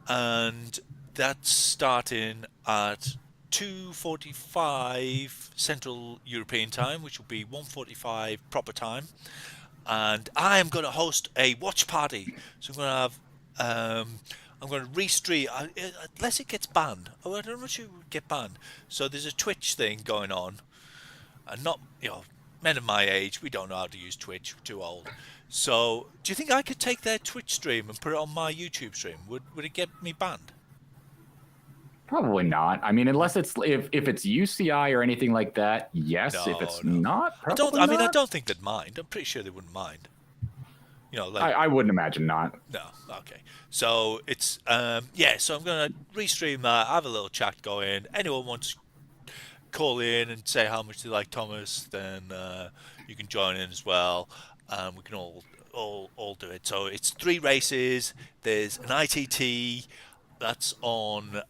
and that's starting at 2:45 Central European time, which will be 1:45 proper time, and I am going to host a watch party, so I'm going to have I'm going to restream, unless it gets banned. Oh, I don't know if it would get banned. So there's a Twitch thing going on, and not, men of my age, we don't know how to use Twitch. We're too old. So, do you think I could take their Twitch stream and put it on my YouTube stream? Would it get me banned? Probably not. I mean, unless it's if it's UCI or anything like that, yes. No, if it's no. not, I probably not. I don't think they'd mind. I'm pretty sure they wouldn't mind. You know, like I wouldn't imagine not. no. Okay. So it's So I'm gonna restream that. Have a little chat going. Anyone wants to call in and say how much they like Thomas, then you can join in as well. We can all do it. So it's 3 races. There's an ITT that's on.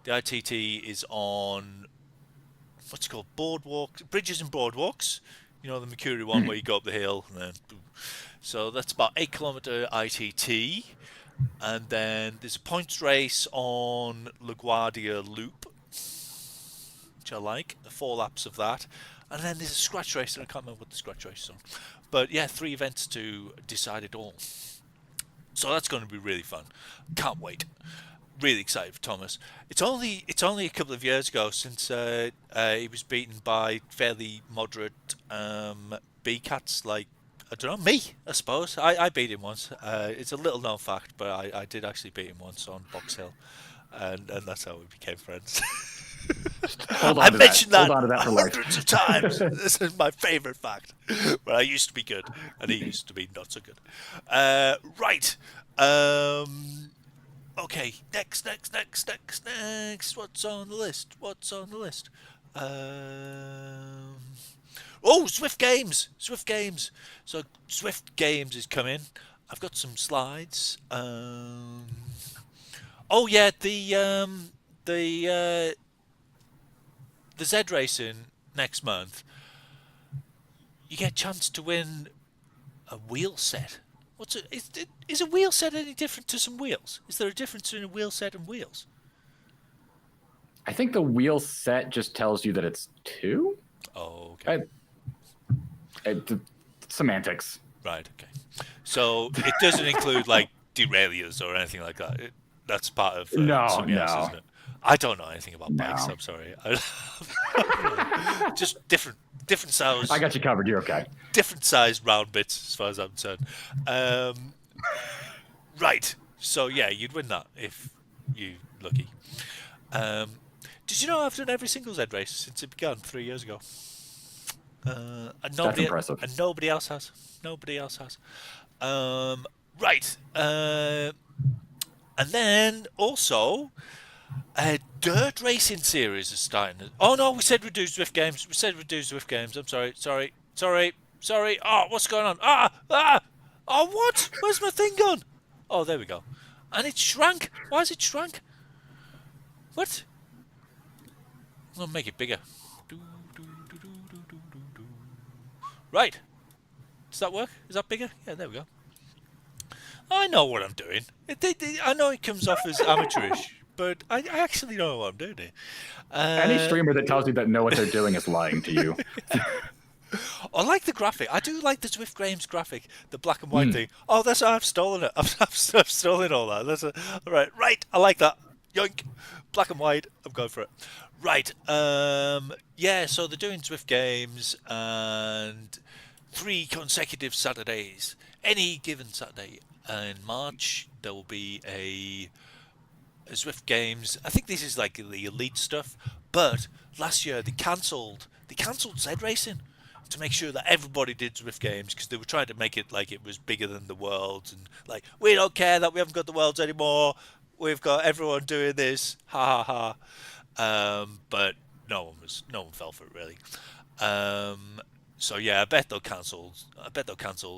The ITT is on what's it called? Bridges and boardwalks. You know, the Mercury one where you go up the hill and then boom. So that's about 8-kilometer ITT. And then there's a points race on LaGuardia Loop, which I like. 4 laps of that. And then there's a scratch race, and I can't remember what the scratch race is on. But yeah, 3 events to decide it all. So that's going to be really fun. Can't wait. Really excited for Thomas. It's only a couple of years ago since he was beaten by fairly moderate B-cats like, I don't know, me, I suppose. I beat him once. It's a little known fact, but I did actually beat him once on Box Hill. And that's how we became friends. I mentioned that hundreds of times. This is my favourite fact. But I used to be good, and he used to be not so good. Right. Okay. Next. What's on the list? Zwift Games. So Zwift Games is coming. I've got some slides. The Z Racing next month, you get a chance to win a wheel set. Is a wheel set any different to some wheels? Is there a difference between a wheel set and wheels? I think the wheel set just tells you that it's 2. Oh, okay. Semantics. Right, okay. So it doesn't include like derailleurs or anything like that. That's part of something else, isn't it? I don't know anything about bikes. I'm sorry. Just different size. I got you covered. You're okay. Different size round bits, as far as I'm concerned. Right. So yeah, you'd win that if you lucky. Did you know I've done every single Z race since it began 3 years ago? That's impressive. And nobody else has. Right. And then also, a dirt racing series is starting. Oh no, we said we'd do Zwift Games. I'm sorry. Oh, what's going on? Oh, what? Where's my thing gone? Oh, there we go. And it shrank. Why is it shrank? What? I'm gonna make it bigger. Right. Does that work? Is that bigger? Yeah, there we go. I know what I'm doing. I know it comes off as amateurish, but I actually know what I'm doing here. Any streamer that tells you that know what they're doing is lying to you. I like the graphic. I do like the Zwift Games graphic, the black and white thing. Oh, that's I've stolen it. I've stolen all that. All right. I like that. Yoink. Black and white. I'm going for it. Right. Yeah. So they're doing Zwift Games and 3 consecutive Saturdays. Any given Saturday in March, there will be a Zwift Games. I think this is like the elite stuff. But last year they cancelled Z Racing to make sure that everybody did Zwift Games because they were trying to make it like it was bigger than the Worlds and like we don't care that we haven't got the Worlds anymore. We've got everyone doing this. Ha ha ha. But no one fell for it really. So yeah, I bet they'll cancel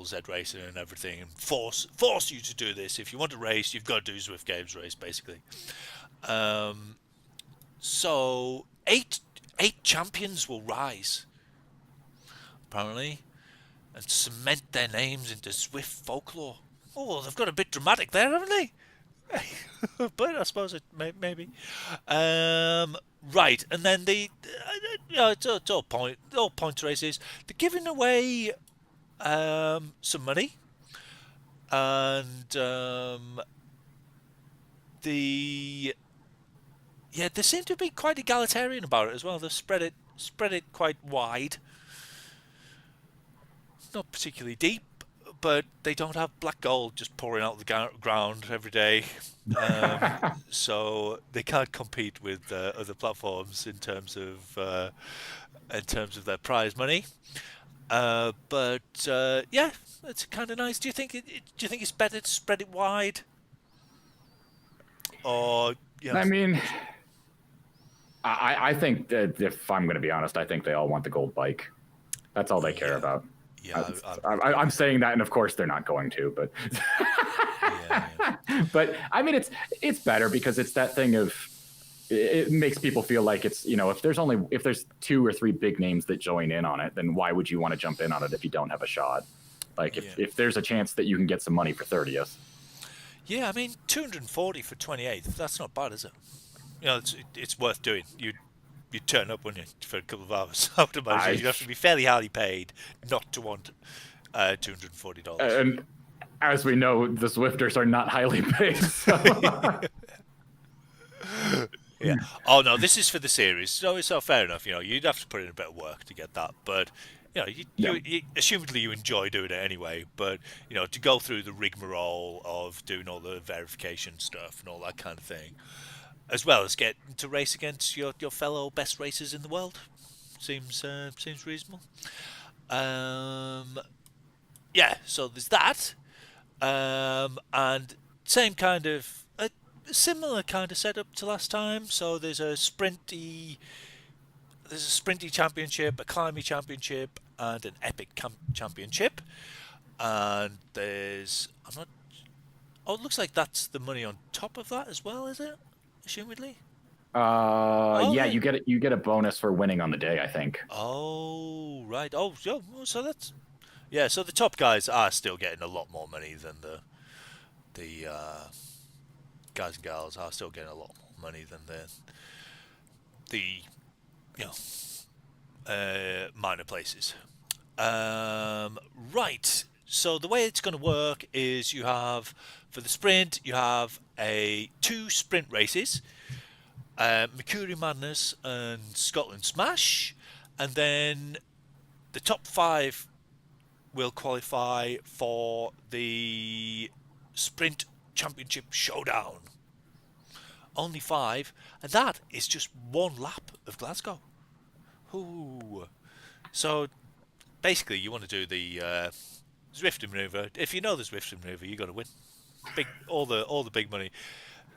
Z Racing and everything and force you to do this. If you want to race, you've got to do Zwift Games race basically. So eight champions will rise apparently and cement their names into Zwift folklore. Oh, they've got a bit dramatic there, haven't they? But I suppose it maybe. Right, and then it's all points races. They're giving away some money, and they seem to be quite egalitarian about it as well. They've spread it spread it quite wide. Not particularly deep, but they don't have black gold just pouring out of the ground every day. So they can't compete with other platforms in terms of their prize money. But yeah, it's kind of nice. Do you think it's better to spread it wide, or I mean, I think that if I'm going to be honest, I think they all want the gold bike. That's all they care about. Yeah, I'm saying that, and of course they're not going to. But but I mean, it's better because it's that thing of it makes people feel like it's, if there's 2 or 3 big names that join in on it, then why would you want to jump in on it if you don't have a shot? Like if there's a chance that you can get some money for 30th. Yeah, I mean 240 for 28th. That's not bad, is it? It's worth doing. You turn up, wouldn't you, for a couple of hours? I would imagine you'd have to be fairly highly paid not to want $240. And as we know, the Zwifters are not highly paid. So. Yeah. Oh no, this is for the series, so it's not fair enough. You'd have to put in a bit of work to get that, but you assumedly you enjoy doing it anyway. But to go through the rigmarole of doing all the verification stuff and all that kind of thing, as well as get to race against your fellow best racers in the world, seems reasonable. Yeah, so there's that, and same kind of similar kind of setup to last time. So there's a sprinty championship, a climbing championship, and an epic championship. And there's it looks like that's the money on top of that as well, is it? Assumedly. Yeah, you get a bonus for winning on the day, I think. Oh, right. Oh, so that's so the top guys are still getting a lot more money than the guys and girls are still getting a lot more money than the minor places. Right. So the way it's going to work is you have, for the sprint, you have 2 sprint races, Mercury Madness and Scotland Smash, and then the top 5 will qualify for the Sprint Championship Showdown. Only 5, and that is just 1 lap of Glasgow. Ooh. So basically you want to do the Zwifty maneuver. If you know the Zwifty maneuver, you got to win. All the big money.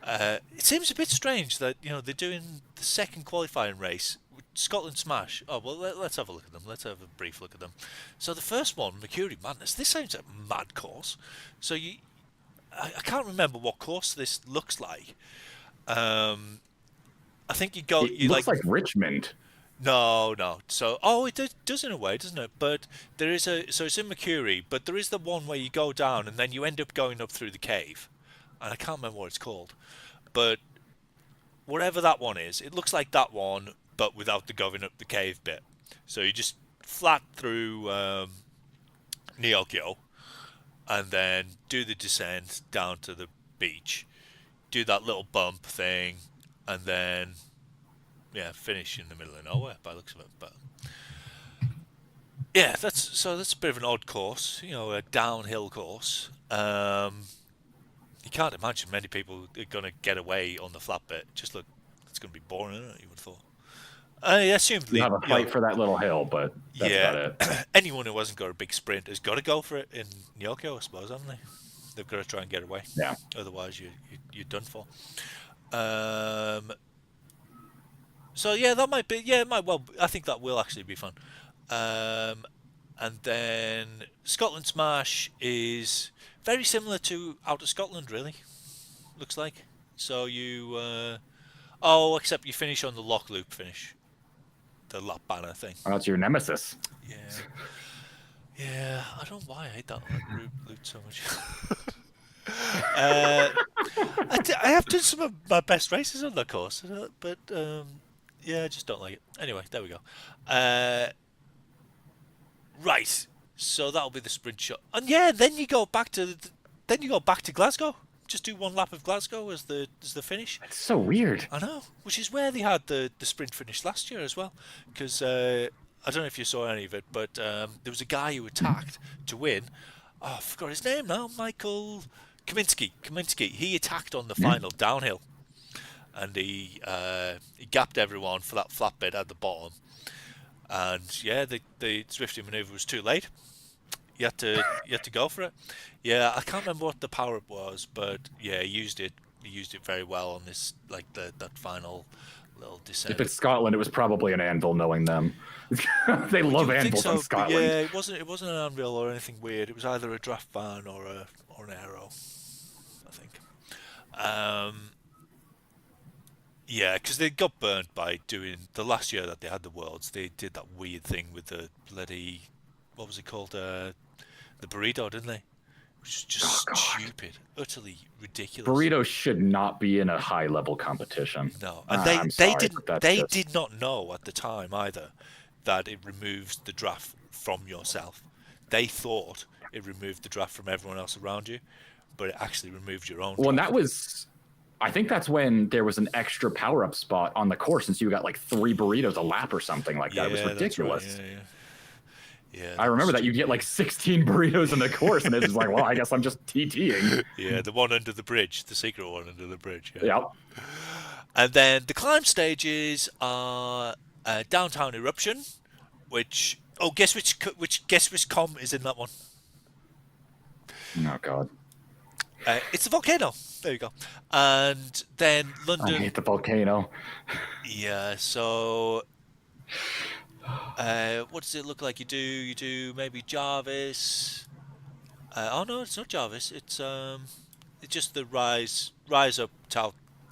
It seems a bit strange that they're doing the second qualifying race, Scotland Smash. Oh well, let's have a look at them. Let's have a brief look at them. So the first one, Mercury Madness. This sounds like a mad course. So I can't remember what course this looks like. I think you go. It looks like Richmond. No. So, it does in a way, doesn't it? But there is so it's in Mercury, but there is the one where you go down and then you end up going up through the cave, and I can't remember what it's called, but whatever that one is, it looks like that one, but without the going up the cave bit. So you just flat through Neokyo, and then do the descent down to the beach, do that little bump thing, and then finish in the middle of nowhere by the looks of it. But yeah, that's a bit of an odd course, a downhill course. You can't imagine many people are going to get away on the flat bit. It's going to be boring, isn't it? You would have thought. I assumed you have a fight for that little hill, but that's about it. Anyone who hasn't got a big sprint has got to go for it in Nyokyo, I suppose, haven't they? They've got to try and get away. Yeah. Otherwise, you're done for. So yeah, that might be. Yeah, it might well. I think that will actually be fun. And then Scotland Smash is very similar to Out of Scotland, really. Looks like. So you. Except you finish on the lock loop finish. The lap banner thing. Oh, it's your nemesis. Yeah. Yeah, I don't know why I hate that loop so much. I have done some of my best races on that course, but I just don't like it. Anyway, there we go. Right, so that'll be the sprint shot, and then you go back to Glasgow just do one lap of Glasgow as the finish. It's so weird. I know, which is where they had the sprint finish last year as well. Because I don't know if you saw any of it, but there was a guy who attacked to win. Oh, I forgot his name now. Michael Kaminsky. He attacked on the final downhill, and he gapped everyone for that flat bit at the bottom. And yeah, the Zwifty manoeuvre was too late. You had to go for it. Yeah, I can't remember what the power up was, but yeah, he used it very well on this, like that final little descent. If it's Scotland, it was probably an anvil, knowing them. They love anvils in Scotland. Yeah, it wasn't an anvil or anything weird. It was either a draft van or an arrow, I think. Yeah, because they got burnt by doing the last year that they had the Worlds. They did that weird thing with the bloody, what was it called? The burrito, didn't they? Which is just stupid, utterly ridiculous. Burritos should not be in a high-level competition. No, and they did not know at the time either that it removes the draft from yourself. They thought it removed the draft from everyone else around you, but it actually removed your own. Well, and draft. that was, I think that's when there was an extra power-up spot on the course, since you got like 3 burritos a lap or something like that. It was ridiculous. That's right. Yeah, I remember that you get like 16 burritos in the course, and it's just like, well, I guess I'm just TTing. Yeah, the one under the bridge, the secret one under the bridge. Yeah. Yep. And then the climb stages are Downtown Eruption, which guess which com is in that one? Oh God. It's the volcano. There you go. And then London. I hate the volcano. Yeah. So. What does it look like? You do maybe Jarvis. Oh no, it's not Jarvis. It's just the rise up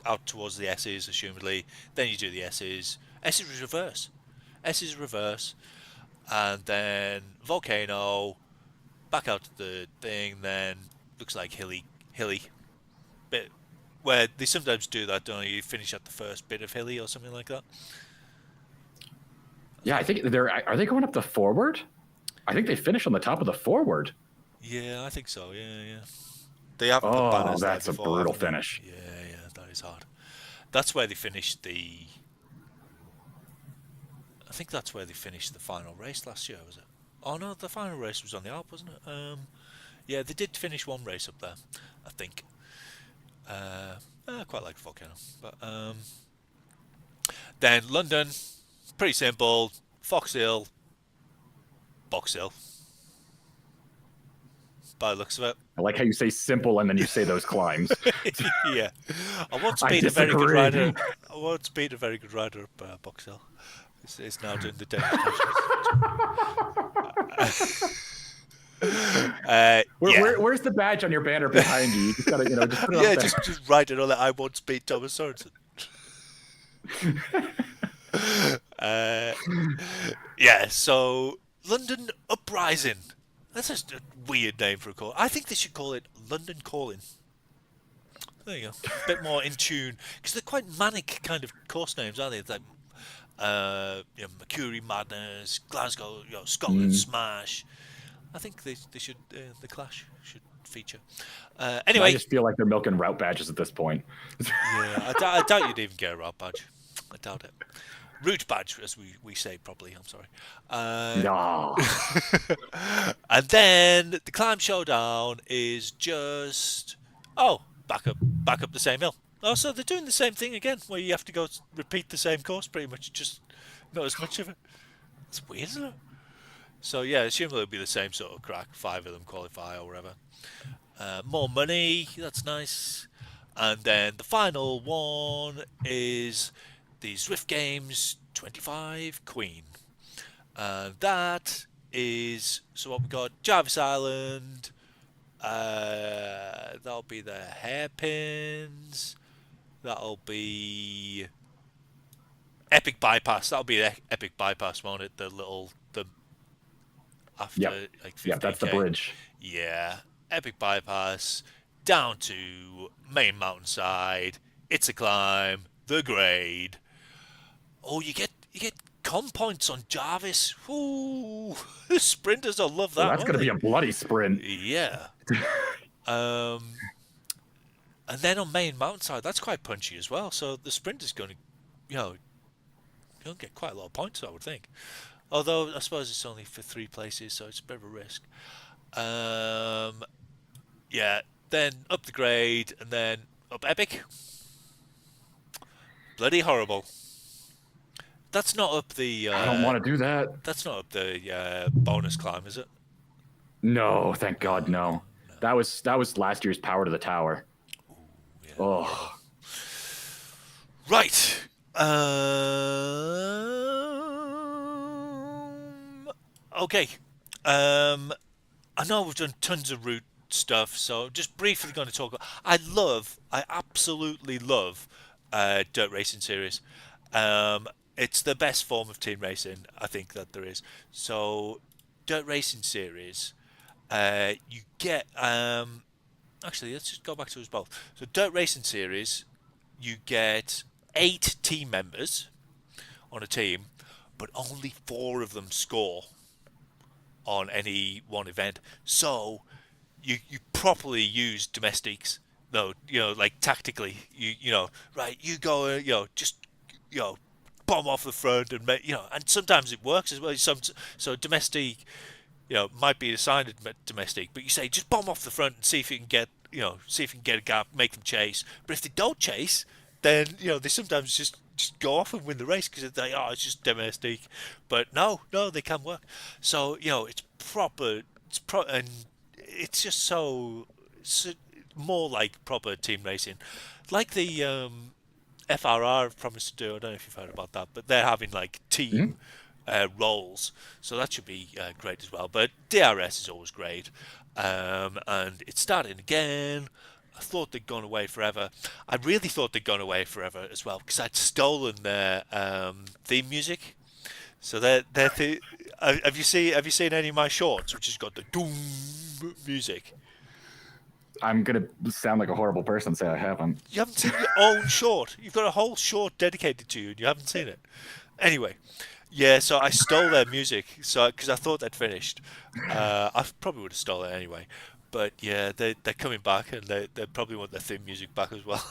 out towards the S's, assumedly. Then you do the S's. S is reverse. And then volcano. Back out to the thing. Then looks like hilly bit, where they sometimes do that, don't they? You finish at the first bit of hilly or something like that. Yeah, I think are they going up the forward? I think they finish on the top of the forward. Yeah, I think so. Yeah. They haven't put banners that's there a before, brutal haven't they? finish. Yeah, that is hard. That's where they finished the. I think that's where they finished the final race last year, was it? Oh no, the final race was on the Alp, wasn't it? Yeah, they did finish one race up there, I think. I quite like Volcano, but then London. Pretty simple. Fox Hill, Box Hill. By the looks of it. I like how you say simple and then you say those climbs. Yeah. I once beat a very good rider up Box Hill. It's now doing the demonstration. Where's the badge on your banner behind you? You just gotta, just put it up there. just write it on that. I once beat Thomas Sorensen. So London Uprising. That's just a weird name for a call. I think they should call it London Calling. There you go. A bit more in tune, because they're quite manic kind of course names, aren't they? It's like Mercury Madness, Glasgow, Scotland Smash. I think they should. The Clash should feature. Anyway, I just feel like they're milking route badges at this point. Yeah, I doubt you'd even get a route badge. I doubt it. Route badge, as we say properly. I'm sorry. No. And then the climb showdown is just back up the same hill. Oh, so they're doing the same thing again, where you have to go repeat the same course, pretty much, just not as much of it. It's weird, isn't it? So yeah, assume it'll be the same sort of crack. 5 of them qualify or whatever. More money, that's nice. And then the final one is the Zwift Games 25 Queen. That is, so what we got, Jarvis Island, that'll be the hairpins, that'll be Epic Bypass, that'll be the Epic Bypass, won't it? The after like 15K. Yeah, that's the bridge. Yeah, Epic Bypass, down to main mountainside, it's a climb, the grade. Oh, you get com points on Jarvis. Ooh, the sprinters will love that. Well, that's going to be a bloody sprint. Yeah. And then on main mountainside, that's quite punchy as well. So the sprint is going to, you'll get quite a lot of points, I would think. Although I suppose it's only for 3 places, so it's a bit of a risk. Yeah, then up the grade, and then up epic. Bloody horrible. That's not up the. I don't want to do that. That's not up the bonus climb, is it? No, thank God, no. That was last year's Power to the Tower. Yeah. Oh, Right. Okay. I know we've done tons of route stuff, so just briefly going to talk about. I absolutely love dirt racing series. It's the best form of team racing I think that there is. So, dirt racing series, you get. Actually, let's just go back to us both. So, dirt racing series, you get 8 team members on a team, but only 4 of them score on any one event. So you properly use domestics, though, like tactically, right, you go, just, bomb off the front and make, and sometimes it works as well. So domestic, might be assigned a domestic, but you say just bomb off the front and see if you can get, a gap, make them chase. But if they don't chase, then they sometimes just go off and win the race because they it's just domestic. But no, they can work. So it's proper. And it's just so more like proper team racing, like the FRR have promised to do. I don't know if you've heard about that, but they're having like team roles, so that should be great as well. But DRS is always great, and it's starting again. I thought they'd gone away forever. I really thought they'd gone away forever as well because I'd stolen their theme music. So have you seen any of my shorts, which has got the doom music? I'm gonna sound like a horrible person. Say I haven't. You haven't seen your own short. You've got a whole short dedicated to you, and you haven't seen it. Anyway, yeah. So I stole their music, because I thought they'd finished. I probably would have stolen it anyway. But yeah, they're coming back, and they probably want their theme music back as well.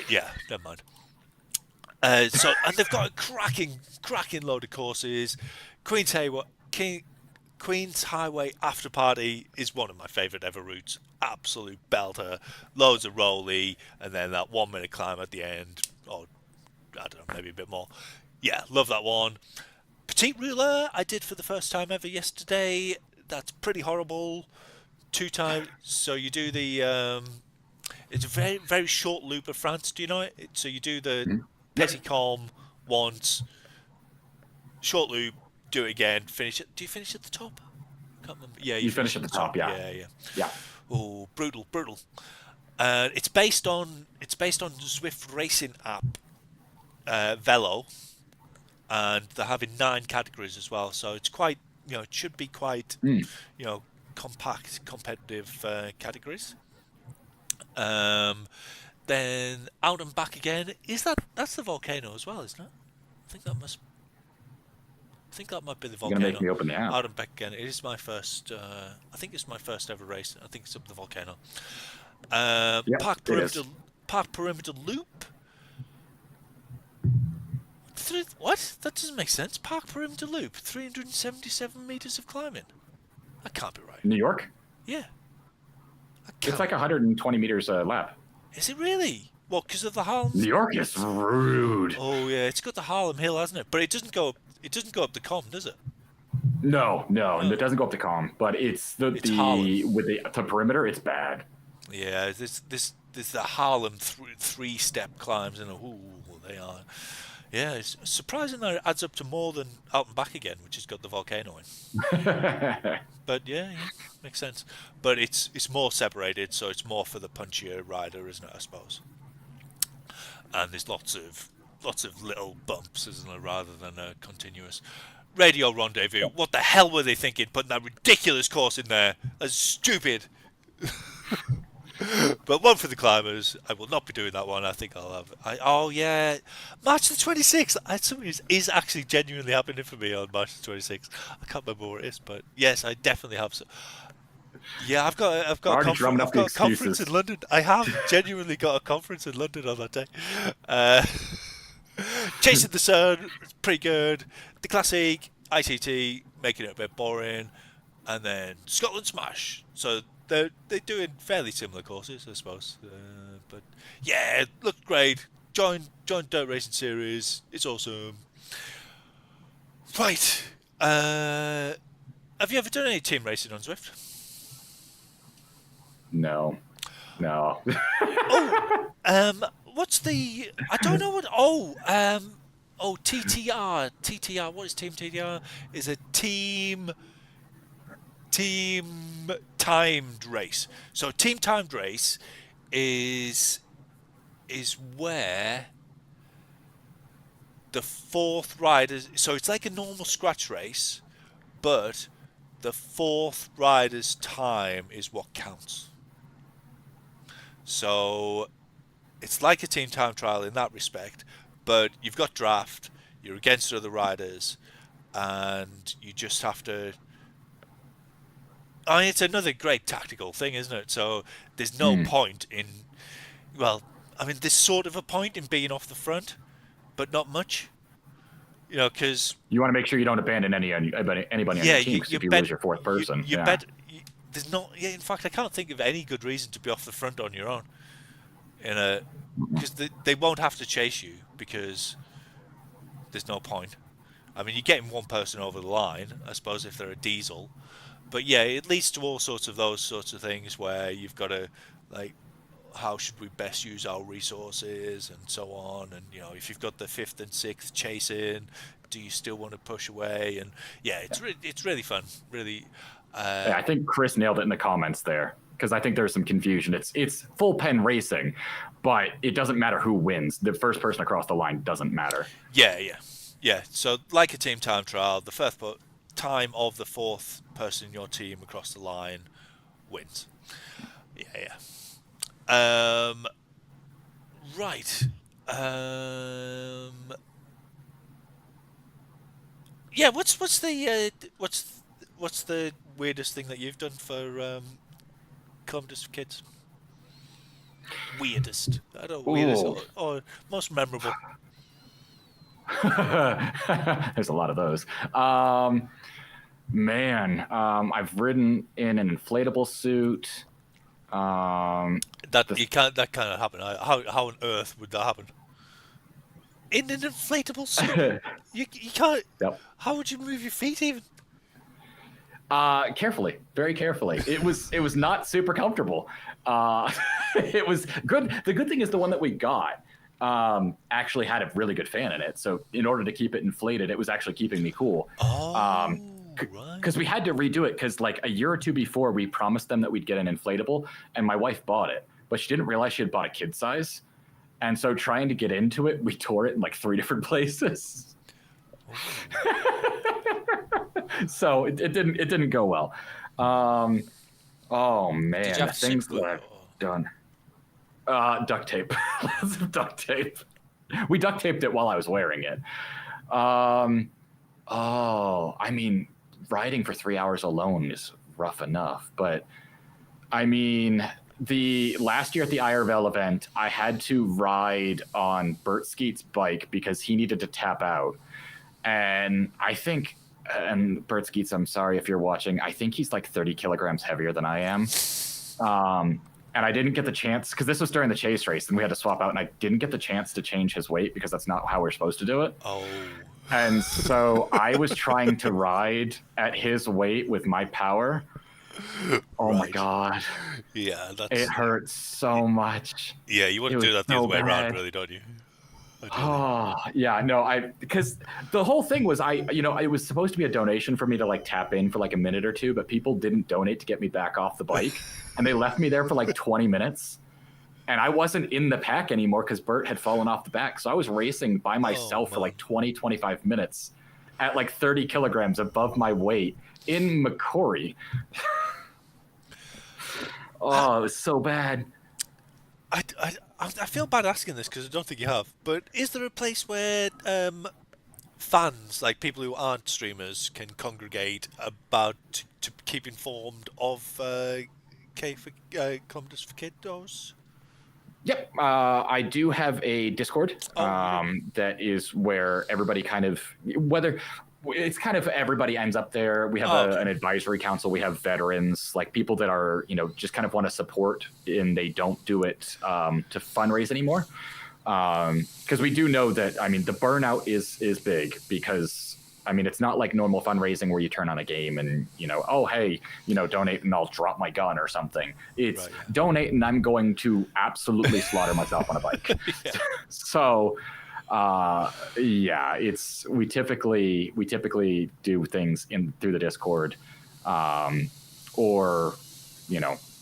Yeah, never mind. And they've got a cracking load of courses. Queen's Highway After Party is one of my favourite ever routes. Absolute belter. Loads of rolly, and then that 1 minute climb at the end. Or, I don't know, maybe a bit more. Yeah, love that one. Petite Rouleur, I did for the first time ever yesterday. That's pretty horrible. 2 times. So you do the... it's a very, very short loop of France. Do you know it? So you do the Petit Calme once. Short loop. Do it again. Finish it. Do you finish at the top? Can't remember. Yeah, you finish at the top. Yeah. Oh, brutal. It's based on ZwiftRacing.app Velo, and they're having 9 categories as well. So it's quite, it should be quite, compact, competitive categories. Then out and back again. That's the volcano as well, isn't it? I think that might be the volcano. You're gonna make me open the app. Out and back again. It is my first. I think it's my first ever race. I think it's up the volcano. Park perimeter loop. What? That doesn't make sense. Park perimeter loop. 377 meters of climbing. That can't be right. New York? Yeah. It's like 120 meters a lap. Is it really? Well, because of the Harlem. New York is rude. Oh yeah, it's got the Harlem Hill, hasn't it? But it doesn't go up the Com, does it? No, it doesn't go up the Com. But it's with the perimeter, it's bad. Yeah, there's the Harlem 3-step climbs, and they are. Yeah, it's surprising that it adds up to more than out and back again, which has got the volcano in. But yeah, makes sense. But it's more separated, so it's more for the punchier rider, isn't it? I suppose. And there's lots of little bumps, isn't there, rather than a continuous. Radio Rendezvous. What the hell were they thinking, putting that ridiculous course in there? That's stupid. But one for the climbers. I will not be doing that one. I think I'll have. March the 26th. Something is actually genuinely happening for me on March the 26th. I can't remember where it is, but yes, I definitely have. Yeah, I've got Already drumming up the a conference excuses. in London. I have genuinely got a conference in London on that day. Chasing the Sun, pretty good. The Classic, ICT, making it a bit boring, and then Scotland Smash. So they're doing fairly similar courses, I suppose. But yeah, it looked great. Join Dirt Racing Series. It's awesome. Right. Have you ever done any team racing on Zwift? No. What's the? I don't know what. TTR. TTR. What is Team TTR? Is a team timed race. So team timed race is where the fourth rider. So it's like a normal scratch race, but the fourth rider's time is what counts. So it's like a team time trial in that respect, but you've got draft, you're against other riders, and you just have to. I mean, it's another great tactical thing, isn't it? So there's no point in. Well, I mean, there's sort of a point in being off the front, but not much. You know, because you want to make sure you don't abandon anybody on your team, because if you lose your fourth person. There's not. Yeah, in fact, I can't think of any good reason to be off the front on your own. Because they won't have to chase you because there's no point. I mean, you're getting one person over the line, I suppose, if they're a diesel. But yeah, it leads to all sorts of those sorts of things where you've got to, like, how should we best use our resources and so on. And, you know, if you've got the fifth and sixth chasing, do you still want to push away? And yeah, it's really fun. Really. I think Chris nailed it in the comments there, because I think there's some confusion. It's full pen racing, but it doesn't matter who wins. The first person across the line doesn't matter. Yeah. So like a team time trial, the first time of the fourth person in your team across the line wins. Yeah. Right. Yeah. What's the weirdest thing that you've done for Kilometers for Kids? Weirdest. I don't know. Weirdest or most memorable. There's a lot of those. I've ridden in an inflatable suit. That kind of happen. How on earth would that happen? In an inflatable suit, you can't. Yep. How would you move your feet even? Carefully, very carefully. It was not super comfortable. It was good. The good thing is the one that we got actually had a really good fan in it. So in order to keep it inflated, it was actually keeping me cool. Right. Because we had to redo it because like a year or two before we promised them that we'd get an inflatable, and my wife bought it, but she didn't realize she had bought a kid size. And so trying to get into it, we tore it in like 3 different places. So it didn't go well. Oh man, Did you have things that I've done. Duct tape. Lots of duct tape. We duct taped it while I was wearing it. I mean, riding for 3 hours alone is rough enough, but I mean, the last year at the IRL event, I had to ride on Bert Skeet's bike because he needed to tap out. And I think, and Bert Skeets, I'm sorry if you're watching, I think he's like 30 kilograms heavier than I am. And I didn't get the chance, because this was during the chase race, and we had to swap out, and I didn't get the chance to change his weight because that's not how we're supposed to do it. Oh. And so I was trying to ride at his weight with my power. Oh my God. Yeah, it hurts so much. Yeah, you wouldn't do that the other way around, really, don't you? Oh yeah, no, because the whole thing was it was supposed to be a donation for me to like tap in for like a minute or two, but people didn't donate to get me back off the bike, and they left me there for like 20 minutes, and I wasn't in the pack anymore because Bert had fallen off the back, so I was racing by myself for like 20-25 minutes at like 30 kilograms above my weight in Macquarie. Oh, it was so bad. I feel bad asking this because I don't think you have, but is there a place where fans, like people who aren't streamers, can congregate about to keep informed of Kilometers for Kiddos? Yep, I do have a Discord Oh, that is where everybody kind of it's kind of everybody ends up there. We have okay. an advisory council. We have veterans, like people that are just kind of want to support and they don't do it to fundraise anymore. Because we do know that the burnout is big because. It's not like normal fundraising where you turn on a game and, oh, hey, donate and I'll drop my gun or something. It's Right, yeah. donate and I'm going to absolutely slaughter myself on a bike. Yeah. So, we typically do things through the Discord, or,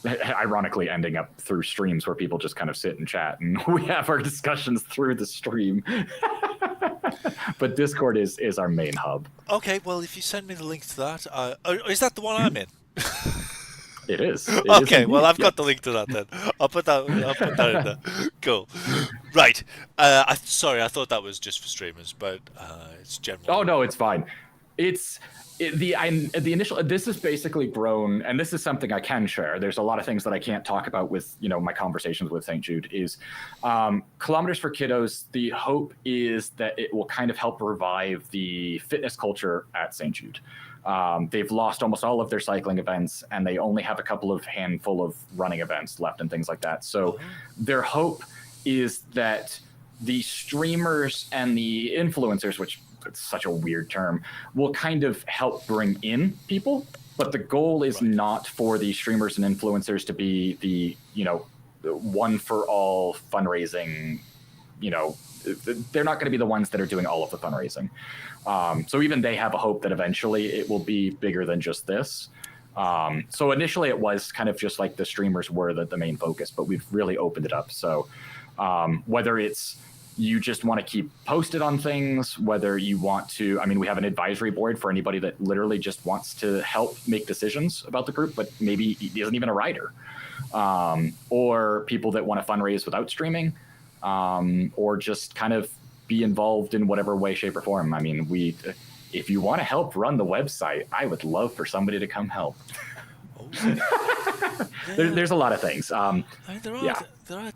ironically ending up through streams where people just kind of sit and chat and we have our discussions through the stream. But Discord is our main hub. Okay, well, if you send me the link to that, is that the one I'm in? It is. Okay, well, I've got the link to that then. I'll put that in there. Cool. Right. Sorry, I thought that was just for streamers, but it's general. Oh no, it's fine. The initial. This is basically grown, and this is something I can share. There's a lot of things that I can't talk about with my conversations with St. Jude. Is Kilometers for Kiddos. The hope is that it will kind of help revive the fitness culture at St. Jude. They've lost almost all of their cycling events, and they only have a couple of handful of running events left and things like that. So their hope is that the streamers and the influencers, which it's such a weird term, will kind of help bring in people. But the goal is not for the streamers and influencers to be the one for all fundraising. They're not going to be the ones that are doing all of the fundraising. So even they have a hope that eventually it will be bigger than just this. So initially it was kind of just like the streamers were the main focus, but we've really opened it up. So whether it's you just want to keep posted on things, whether you want to, we have an advisory board for anybody that literally just wants to help make decisions about the group, but maybe isn't even a rider, or people that want to fundraise without streaming, or just kind of be involved in whatever way, shape, or form. If you want to help run the website, I would love for somebody to come help. There's a lot of things. There are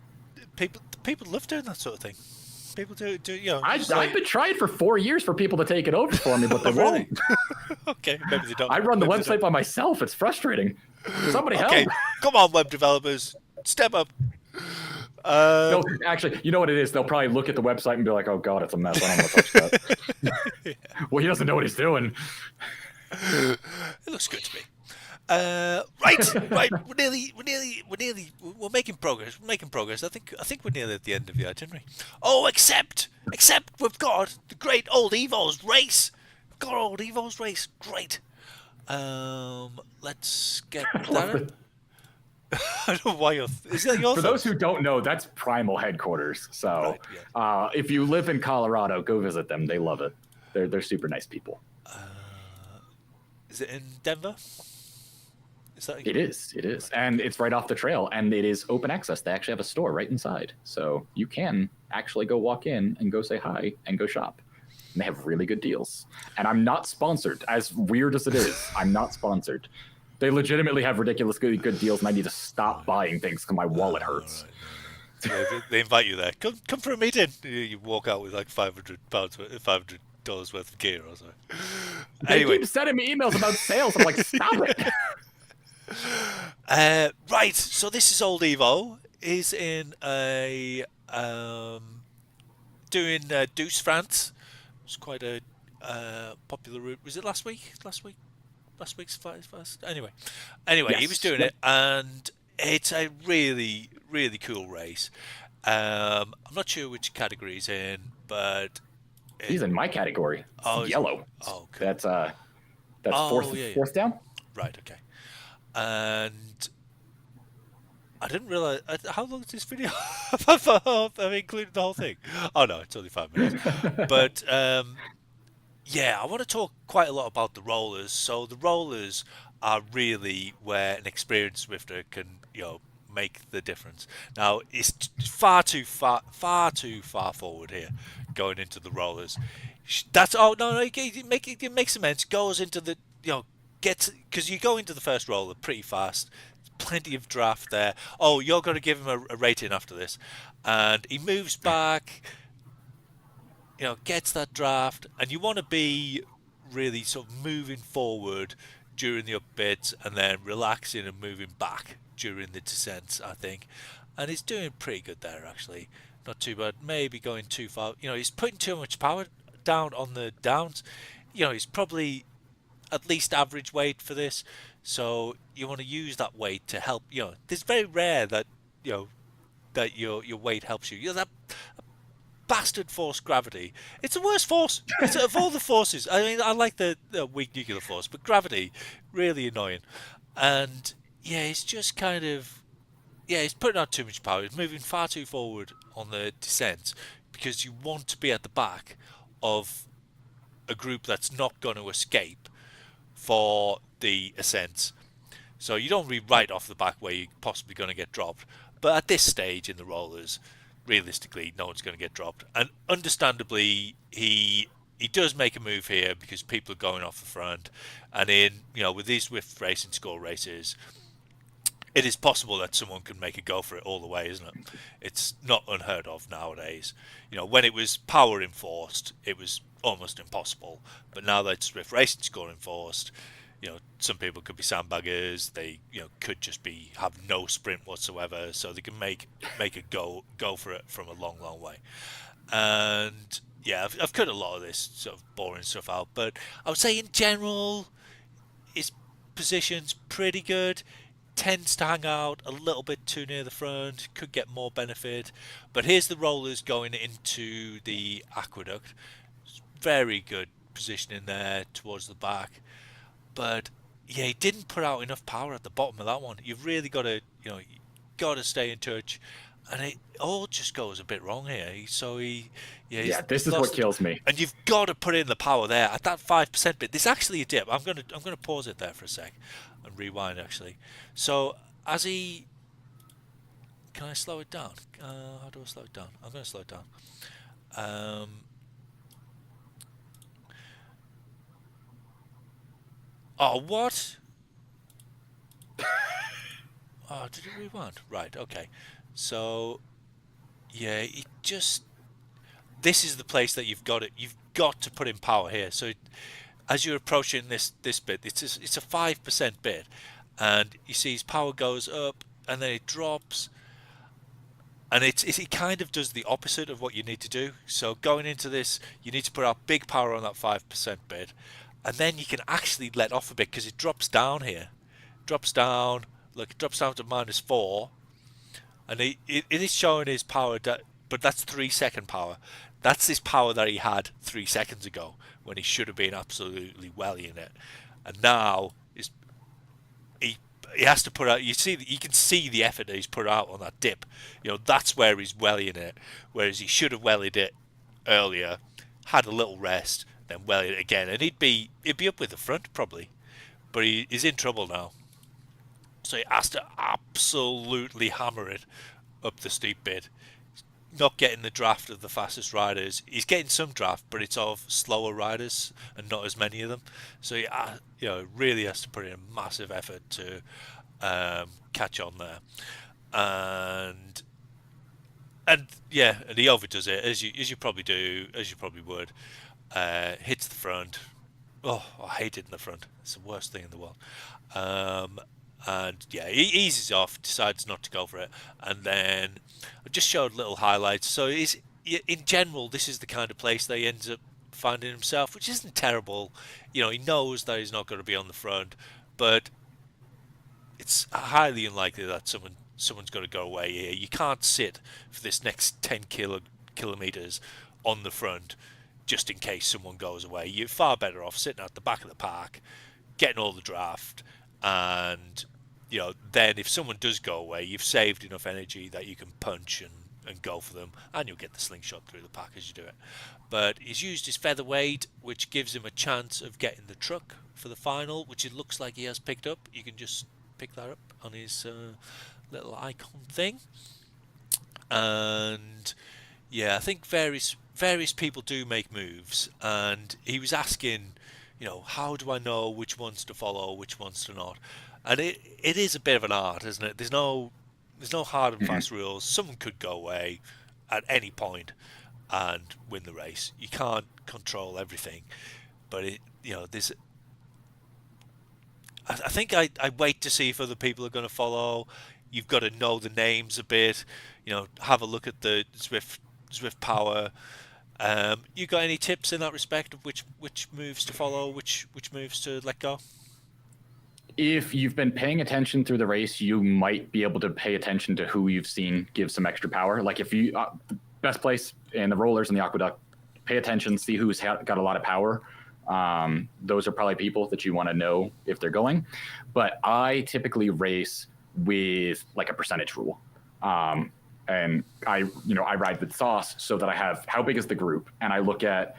people love doing that sort of thing. People do. I've been trying for 4 years for people to take it over for me, but they won't. Okay, maybe they don't. I run the website by myself. It's frustrating. Somebody help. Come on, web developers, step up. No, actually, you know what it is? They'll probably look at the website and be like, "Oh God, it's a mess. I don't want to touch that." Well, he doesn't know what he's doing. It looks good to me. Right. We're making progress. I think we're nearly at the end of the itinerary. Oh, except we've got the great old Evo's race. Great. Let's get that. I don't know why is that your For those who don't know, that's Primal headquarters. So if you live in Colorado, go visit them. They love it. They're super nice people. Is it in Denver? It is, and it's right off the trail, and it is open access. They actually have a store right inside, so you can actually go walk in and go say hi and go shop. And they have really good deals. And I'm not sponsored, as weird as it is. I'm not sponsored. They legitimately have ridiculously good deals, and I need to stop buying things because my wallet hurts. Right. So they invite you there. Come for a meeting. You walk out with like $500 worth of gear or something. They keep sending me emails about sales. I'm like, stop it. Right, so this is old Evo. He's in doing Douce France. It's quite a popular route. Was it last week? Last week's first. Anyway, yes. He was doing it, and it's a really, really cool race. I'm not sure which category he's in, but he's in my category. Yellow. Oh, cool. That's fourth down. Right. Okay. And I didn't realize how long is this video. Have I included the whole thing? Oh no, it's only 5 minutes. But I want to talk quite a lot about the rollers. So the rollers are really where an experienced Zwifter can make the difference. Now it's far too far forward here, going into the rollers. That's no, it makes sense. Goes into the gets because you go into the first roller pretty fast. Plenty of draft there. Oh, you're going to give him a rating after this, and he moves back. Gets that draft, and you want to be really sort of moving forward during the up bits and then relaxing and moving back during the descents, I think. And he's doing pretty good there, actually. Not too bad. Maybe going too far. He's putting too much power down on the downs. He's probably at least average weight for this. So you want to use that weight to help. It's very rare that, that your weight helps you. That bastard force gravity. It's the worst force. It's of all the forces. I mean, I like the weak nuclear force, but gravity, really annoying. And yeah, it's just kind of he's putting out too much power. He's moving far too forward on the descent because you want to be at the back of a group that's not going to escape for the ascents. So you don't be right off the back where you're possibly going to get dropped. But at this stage in the rollers, realistically, no one's going to get dropped. And understandably, he does make a move here because people are going off the front. And with these Zwift Racing score races, it is possible that someone can make a go for it all the way, isn't it? It's not unheard of nowadays. When it was power enforced, it was almost impossible. But now that it's Zwift Racing score enforced, some people could be sandbaggers. They, could just have no sprint whatsoever, so they can make a go for it from a long, long way. And yeah, I've cut a lot of this sort of boring stuff out, but I would say in general, his position's pretty good. Tends to hang out a little bit too near the front. Could get more benefit, but here's the rollers going into the aqueduct. Very good positioning there towards the back. But yeah, he didn't put out enough power at the bottom of that one. You've really got to, stay in touch, and it all just goes a bit wrong here. This is what kills me. And you've got to put in the power there at that 5% bit. There's actually a dip. I'm gonna pause it there for a sec and rewind actually. So can I slow it down? How do I slow it down? I'm gonna slow it down. Oh, what? Oh, did it rewind? Right, okay. So, yeah, this is the place that you've got to put in power here. So, as you're approaching this bit, it's a 5% bit, and you see his power goes up, and then it drops, and it kind of does the opposite of what you need to do. So, going into this, you need to put out big power on that 5% bit. And then you can actually let off a bit because it drops down here. Drops down. Look, it drops down to -4. And it is showing his power, but that's 3-second power. That's his power that he had 3 seconds ago when he should have been absolutely wellying it. And now he has to put out. You can see the effort that he's put out on that dip. That's where he's wellying it. Whereas he should have wellied it earlier, had a little rest, then well it again, and he'd be up with the front probably, but he's in trouble now, so he has to absolutely hammer it up the steep bit. He's not getting the draft of the fastest riders. He's getting some draft, but it's of slower riders and not as many of them. So he really has to put in a massive effort to catch on there, and he overdoes it as you probably do, as you probably would. Hits the front. Oh, I hate it in the front. It's the worst thing in the world. And yeah, he eases off, decides not to go for it, and then I just showed little highlights. So in general, this is the kind of place that he ends up finding himself, which isn't terrible. He knows that he's not going to be on the front, but it's highly unlikely that someone's going to go away here. You can't sit for this next 10 kilometers on the front just in case someone goes away. You're far better off sitting at the back of the pack, getting all the draft, and then if someone does go away, you've saved enough energy that you can punch and go for them, and you'll get the slingshot through the pack as you do it. But he's used his featherweight, which gives him a chance of getting the truck for the final, which it looks like he has picked up. You can just pick that up on his little icon thing. And yeah, I think various people do make moves, and he was asking, how do I know which ones to follow, which ones to not? And it is a bit of an art, isn't it? There's no hard and fast rules. Someone could go away at any point and win the race. You can't control everything, but there's. I think I wait to see if other people are going to follow. You've got to know the names a bit. Have a look at the Zwift power. You got any tips in that respect of which moves to follow, which moves to let go? If you've been paying attention through the race, you might be able to pay attention to who you've seen give some extra power. Like if you best place in the rollers and the aqueduct, pay attention, see who's got a lot of power. Those are probably people that you want to know if they're going. But I typically race with like a percentage rule. And I ride with sauce so that I have how big is the group, and I look at,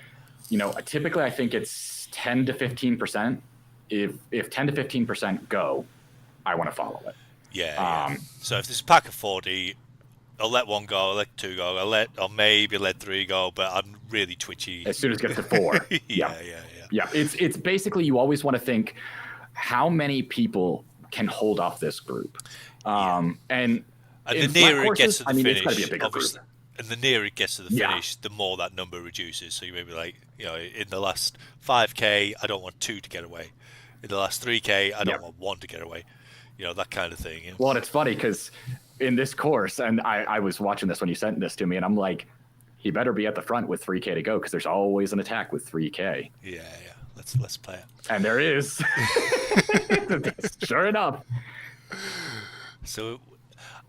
typically I think it's 10 to 15%. If 10 to 15% go, I want to follow it. Yeah. So if there's a pack of 40, I'll let one go, I'll let two go, I'll maybe let three go, but I'm really twitchy as soon as it gets to four. Yeah. It's basically, you always want to think, how many people can hold off this group, and the nearer it gets to the finish, it's got to be a bigger group. And the nearer it gets to the finish, the more that number reduces. So you may be like, in the last 5K, I don't want 2 to get away. In the last 3K, I don't want 1 to get away. That kind of thing. Well, and it's funny because in this course, and I was watching this when you sent this to me, and I'm like, he better be at the front with 3K to go because there's always an attack with 3K. Yeah. Let's play it. And there is. Sure enough. So,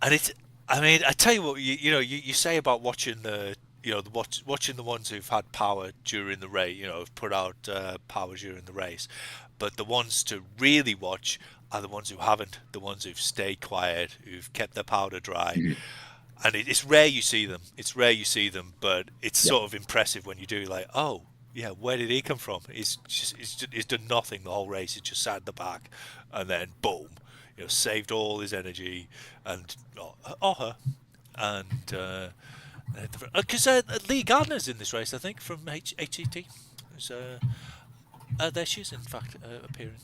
and it's, I tell you what, you say about watching watching the ones who've had power during the race, have put out power during the race, but the ones to really watch are the ones who haven't, the ones who've stayed quiet, who've kept their powder dry. And it's rare you see them. But it's sort of impressive when you do, like, oh, yeah, where did he come from? He's done nothing the whole race. He's just sat in the back, and then boom, saved all his energy, and her, and because Lee Gardner's in this race, I think, from HCT. There she is, in fact, appearing.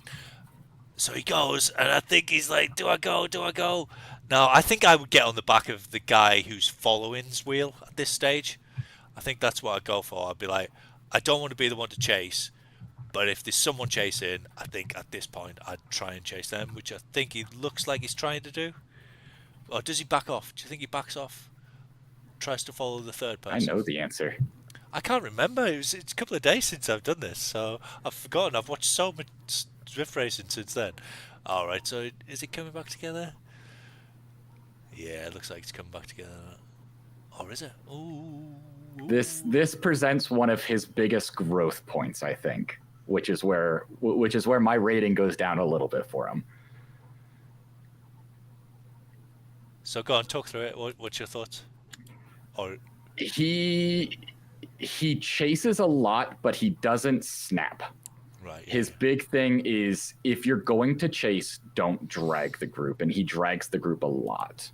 So he goes, and I think he's like, do I go? Now, I think I would get on the back of the guy who's following's wheel at this stage. I think that's what I'd go for. I'd be like, I don't want to be the one to chase, but if there's someone chasing, I think at this point I'd try and chase them, which I think he looks like he's trying to do. Or does he back off? Do you think he backs off? Tries to follow the third person? I know the answer. I can't remember. It's a couple of days since I've done this, so I've forgotten. I've watched so much Zwift racing since then. All right, so is it coming back together? Yeah, it looks like it's coming back together. Or is it? Ooh. This presents one of his biggest growth points, I think, which is where my rating goes down a little bit for him. So go on, talk through it. What's your thoughts? Or he chases a lot, but he doesn't snap. Right. His big thing is, if you're going to chase, don't drag the group, and he drags the group a lot.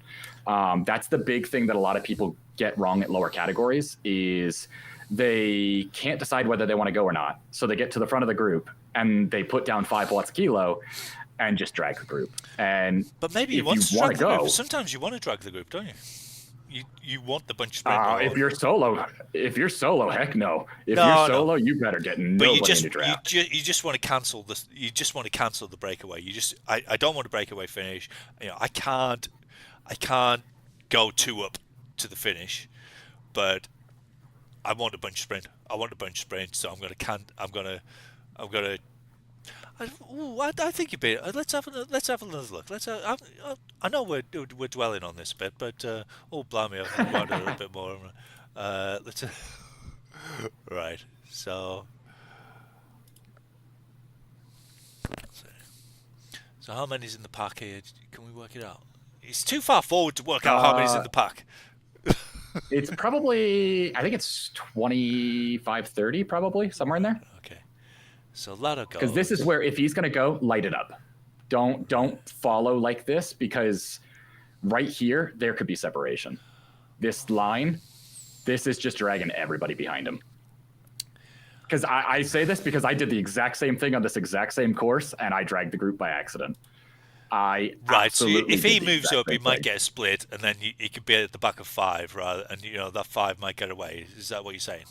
That's the big thing that a lot of people get wrong at lower categories, is they can't decide whether they want to go or not. So they get to the front of the group and they put down 5 watts a kilo and just drag the group. But maybe you want to drag the group. Sometimes you want to drag the group, don't you? You want the bunch sprint. If you're solo, heck no. If you're solo, you better get nobody to draft. You just want to cancel this. You just want to cancel the breakaway. I don't want a breakaway finish. I can't go 2 up to the finish, but I want a bunch sprint. So I'm gonna. I think you'd be. Let's have another look. I know we're dwelling on this a bit, but blimey, I've wanted a little bit more. Let's. Right. So how many's in the pack here? Can we work it out? It's too far forward to work out how many's in the pack. It's probably, I think it's 25, 30, probably somewhere in there. Okay. So let it go. Because this is where, if he's going to go, light it up. Don't follow like this, because right here, there could be separation. This line, this is just dragging everybody behind him. Because I say this because I did the exact same thing on this exact same course, and I dragged the group by accident. Right, so if he moves up, he might thing. get a split, and then he could be at the back of 5, rather, and that 5 might get away. Is that what you're saying?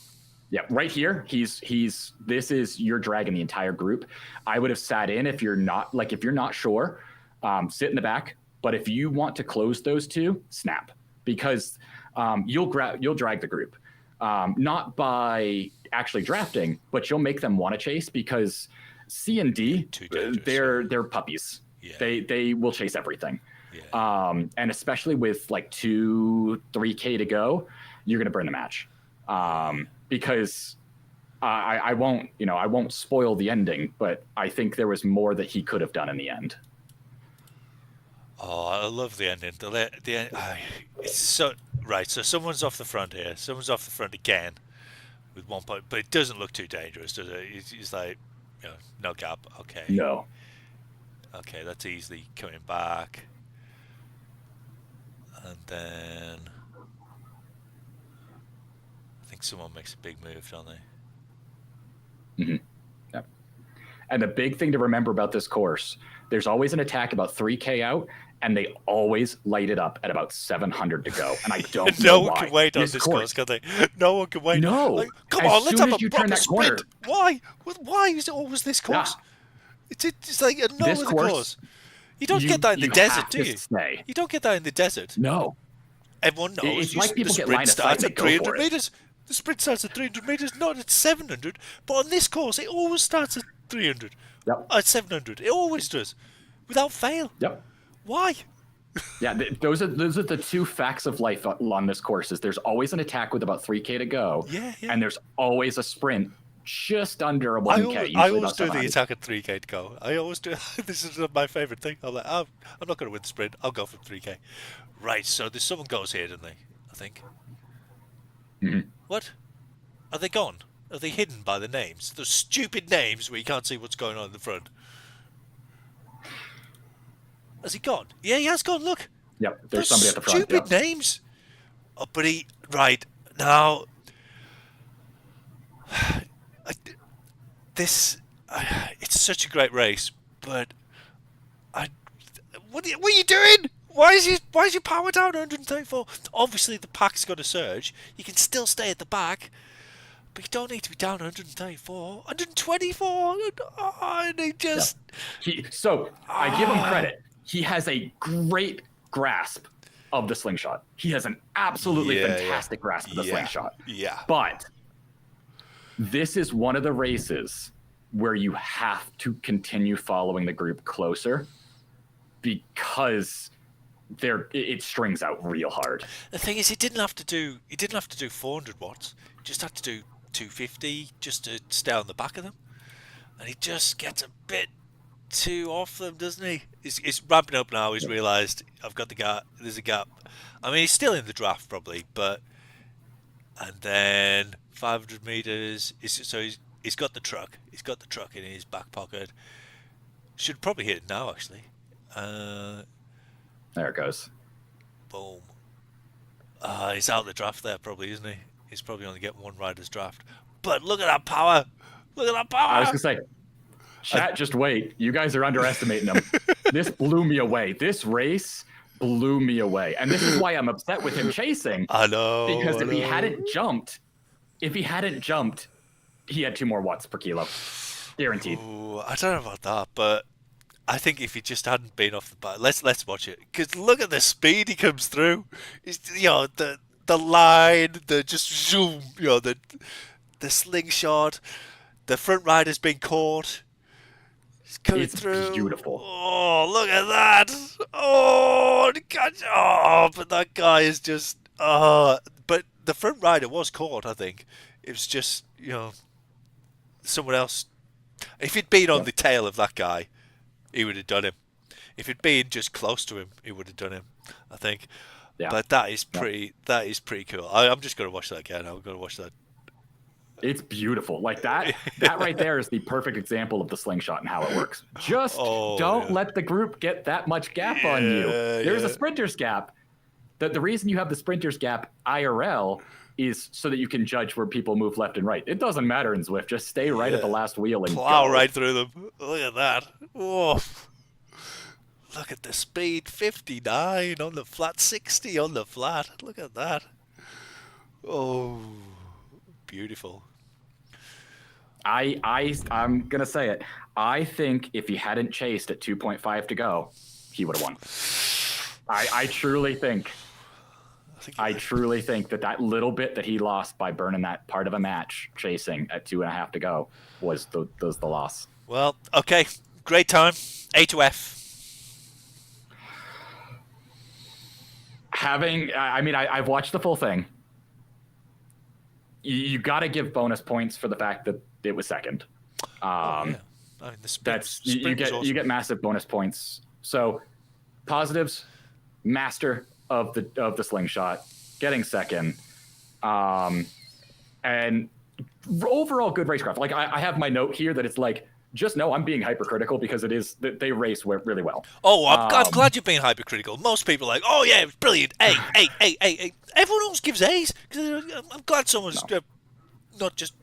Yeah, right here, this is, you're dragging the entire group. I would have sat in if you're not sure, sit in the back. But if you want to close those two, snap, because you'll drag the group, not by actually drafting, but you'll make them want to chase, because C and D, they're puppies. Yeah. They will chase everything. Yeah. And especially with like 2-3K to go, you're going to burn the match. Because I won't spoil the ending, but I think there was more that he could have done in the end. Oh, I love the ending. The end, it's so right. So someone's off the front here. Someone's off the front again with 1 point, but it doesn't look too dangerous, does it? It's like, no gap. Okay. No. Okay, that's easily coming back. And then I think someone makes a big move, don't they? Mm-hmm. Yep. And the big thing to remember about this course, there's always an attack about 3K out, and they always light it up at about 700 to go. And I don't know why. No one can wait on this course, can they? No one can wait. No. Like, come on, let's have a proper sprint. Corner, Why is it always this course? Yeah. It's like no other course. You don't get that in the desert, do you? Stay. You don't get that in the desert. No. Everyone knows. It's like people the get line sprint of sight starts and at go 300 for it. meters. The sprint starts at 300 meters, not at 700. But on this course, it always starts at 300. Yep. At 700. It always does, without fail. Yep. Why? Yeah, those are the two facts of life on this course. Is there's always an attack with about 3K to go, and there's always a sprint just under a 1K. I always do the attack at 3K to go. I always do. This is my favourite thing. I'm like, I'm not going to win the sprint. I'll go for 3K. Right, so there's someone goes here, don't they? I think. Mm-hmm. What? Are they gone? Are they hidden by the names? Those stupid names where you can't see what's going on in the front. Has he gone? Yeah, he has gone, look. Yep, there's somebody at the front. Stupid names. Oh, but right, now... it's such a great race, but... What are you doing? Why is your power down 134? Obviously, the pack's got a surge. You can still stay at the back, but you don't need to be down 134. 124? And he just... I give him credit. He has a great grasp of the slingshot. He has an absolutely fantastic grasp of the slingshot. Yeah. But this is one of the races where you have to continue following the group closer, because it strings out real hard. The thing is, he didn't have to do 400 watts. He just had to do 250 just to stay on the back of them, and he just gets a bit too off them, doesn't he? He's ramping up now. He's realised I've got the gap. There's a gap. I mean, he's still in the draft probably, but and then 500 meters. He's got the truck. He's got the truck in his back pocket. Should probably hit it now, actually. There it goes. Boom. He's out of the draft there, probably, isn't he? He's probably only getting one rider's draft. But look at that power! Look at that power! I was gonna say, chat, just wait. You guys are underestimating him. This blew me away. This race blew me away, and this is why I'm upset with him chasing. I know. Because if he hadn't jumped, he had 2 more watts per kilo, guaranteed. Ooh, I don't know about that, but I think if he just hadn't been off the back, let's watch it. Because look at the speed he comes through. It's, the line, the just zoom, the slingshot, the front rider's been caught. He's coming through. It's beautiful. Oh, look at that! Oh, but that guy is just. But the front rider was caught. I think it was just someone else. If he'd been on the tail of that guy, he would have done him. If it'd been just close to him, he would have done him, I think. Yeah. But that is pretty cool. I'm just going to watch that again. I'm going to watch that It's beautiful. Like that right there is the perfect example of the slingshot and how it works. Just don't let the group get that much gap on you. There's a sprinter's gap. The reason you have the sprinter's gap IRL is so that you can judge where people move left and right. It doesn't matter in Zwift. Just stay right at the last wheel and plow go. right through them. Look at that. Oh, look at the speed. 59 on the flat, 60 on the flat. Look at that. Oh, beautiful. I'm gonna say it. I think if he hadn't chased at 2.5 to go, he would have won. I truly think that little bit that he lost by burning that part of a match chasing at 2.5 to go was the loss. Well, okay, great time. A to F. I've watched the full thing. You got to give bonus points for the fact that it was second. I mean, You get massive bonus points. So positives, master of the slingshot, getting second, and overall good racecraft. Like I have my note here that it's like, just know I'm being hypercritical because it is that they race really well. Oh, I'm glad you're being hypercritical. Most people are like, oh yeah, it was brilliant. A. Everyone else gives A's. I'm glad someone's not just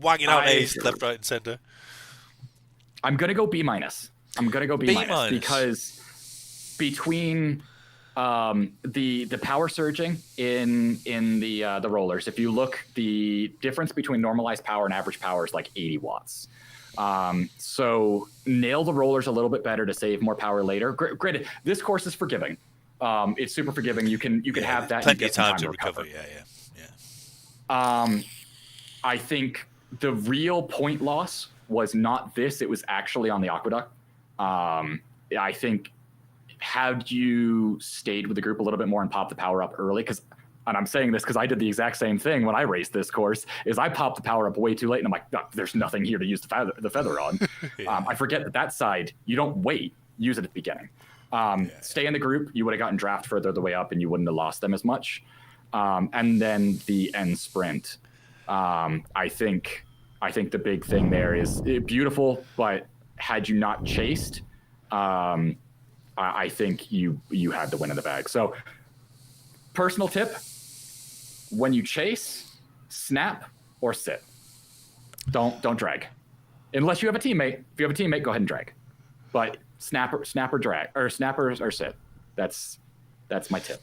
wagging out A's left, right, and centre. I'm gonna go B-. I'm gonna go B- because between the power surging in the rollers, if you look, the difference between normalized power and average power is like 80 watts. So nail the rollers a little bit better to save more power later. Granted, this course is forgiving. It's super forgiving. You can have that. Plenty of time to recover. Yeah. I think the real point loss was not this. It was actually on the aqueduct. I think had you stayed with the group a little bit more and popped the power up early, and I'm saying this because I did the exact same thing when I raced this course, is I popped the power up way too late, and I'm like, oh, there's nothing here to use the feather on. I forget that side, you don't wait, use it at the beginning. Stay in the group, you would have gotten draft further the way up, and you wouldn't have lost them as much. And then the end sprint. I think the big thing there is beautiful, but had you not chased, I think you had the win in the bag. So personal tip, when you chase, snap or sit. Don't drag. Unless you have a teammate. If you have a teammate, go ahead and drag. But snap or drag, or snappers or sit. That's my tip.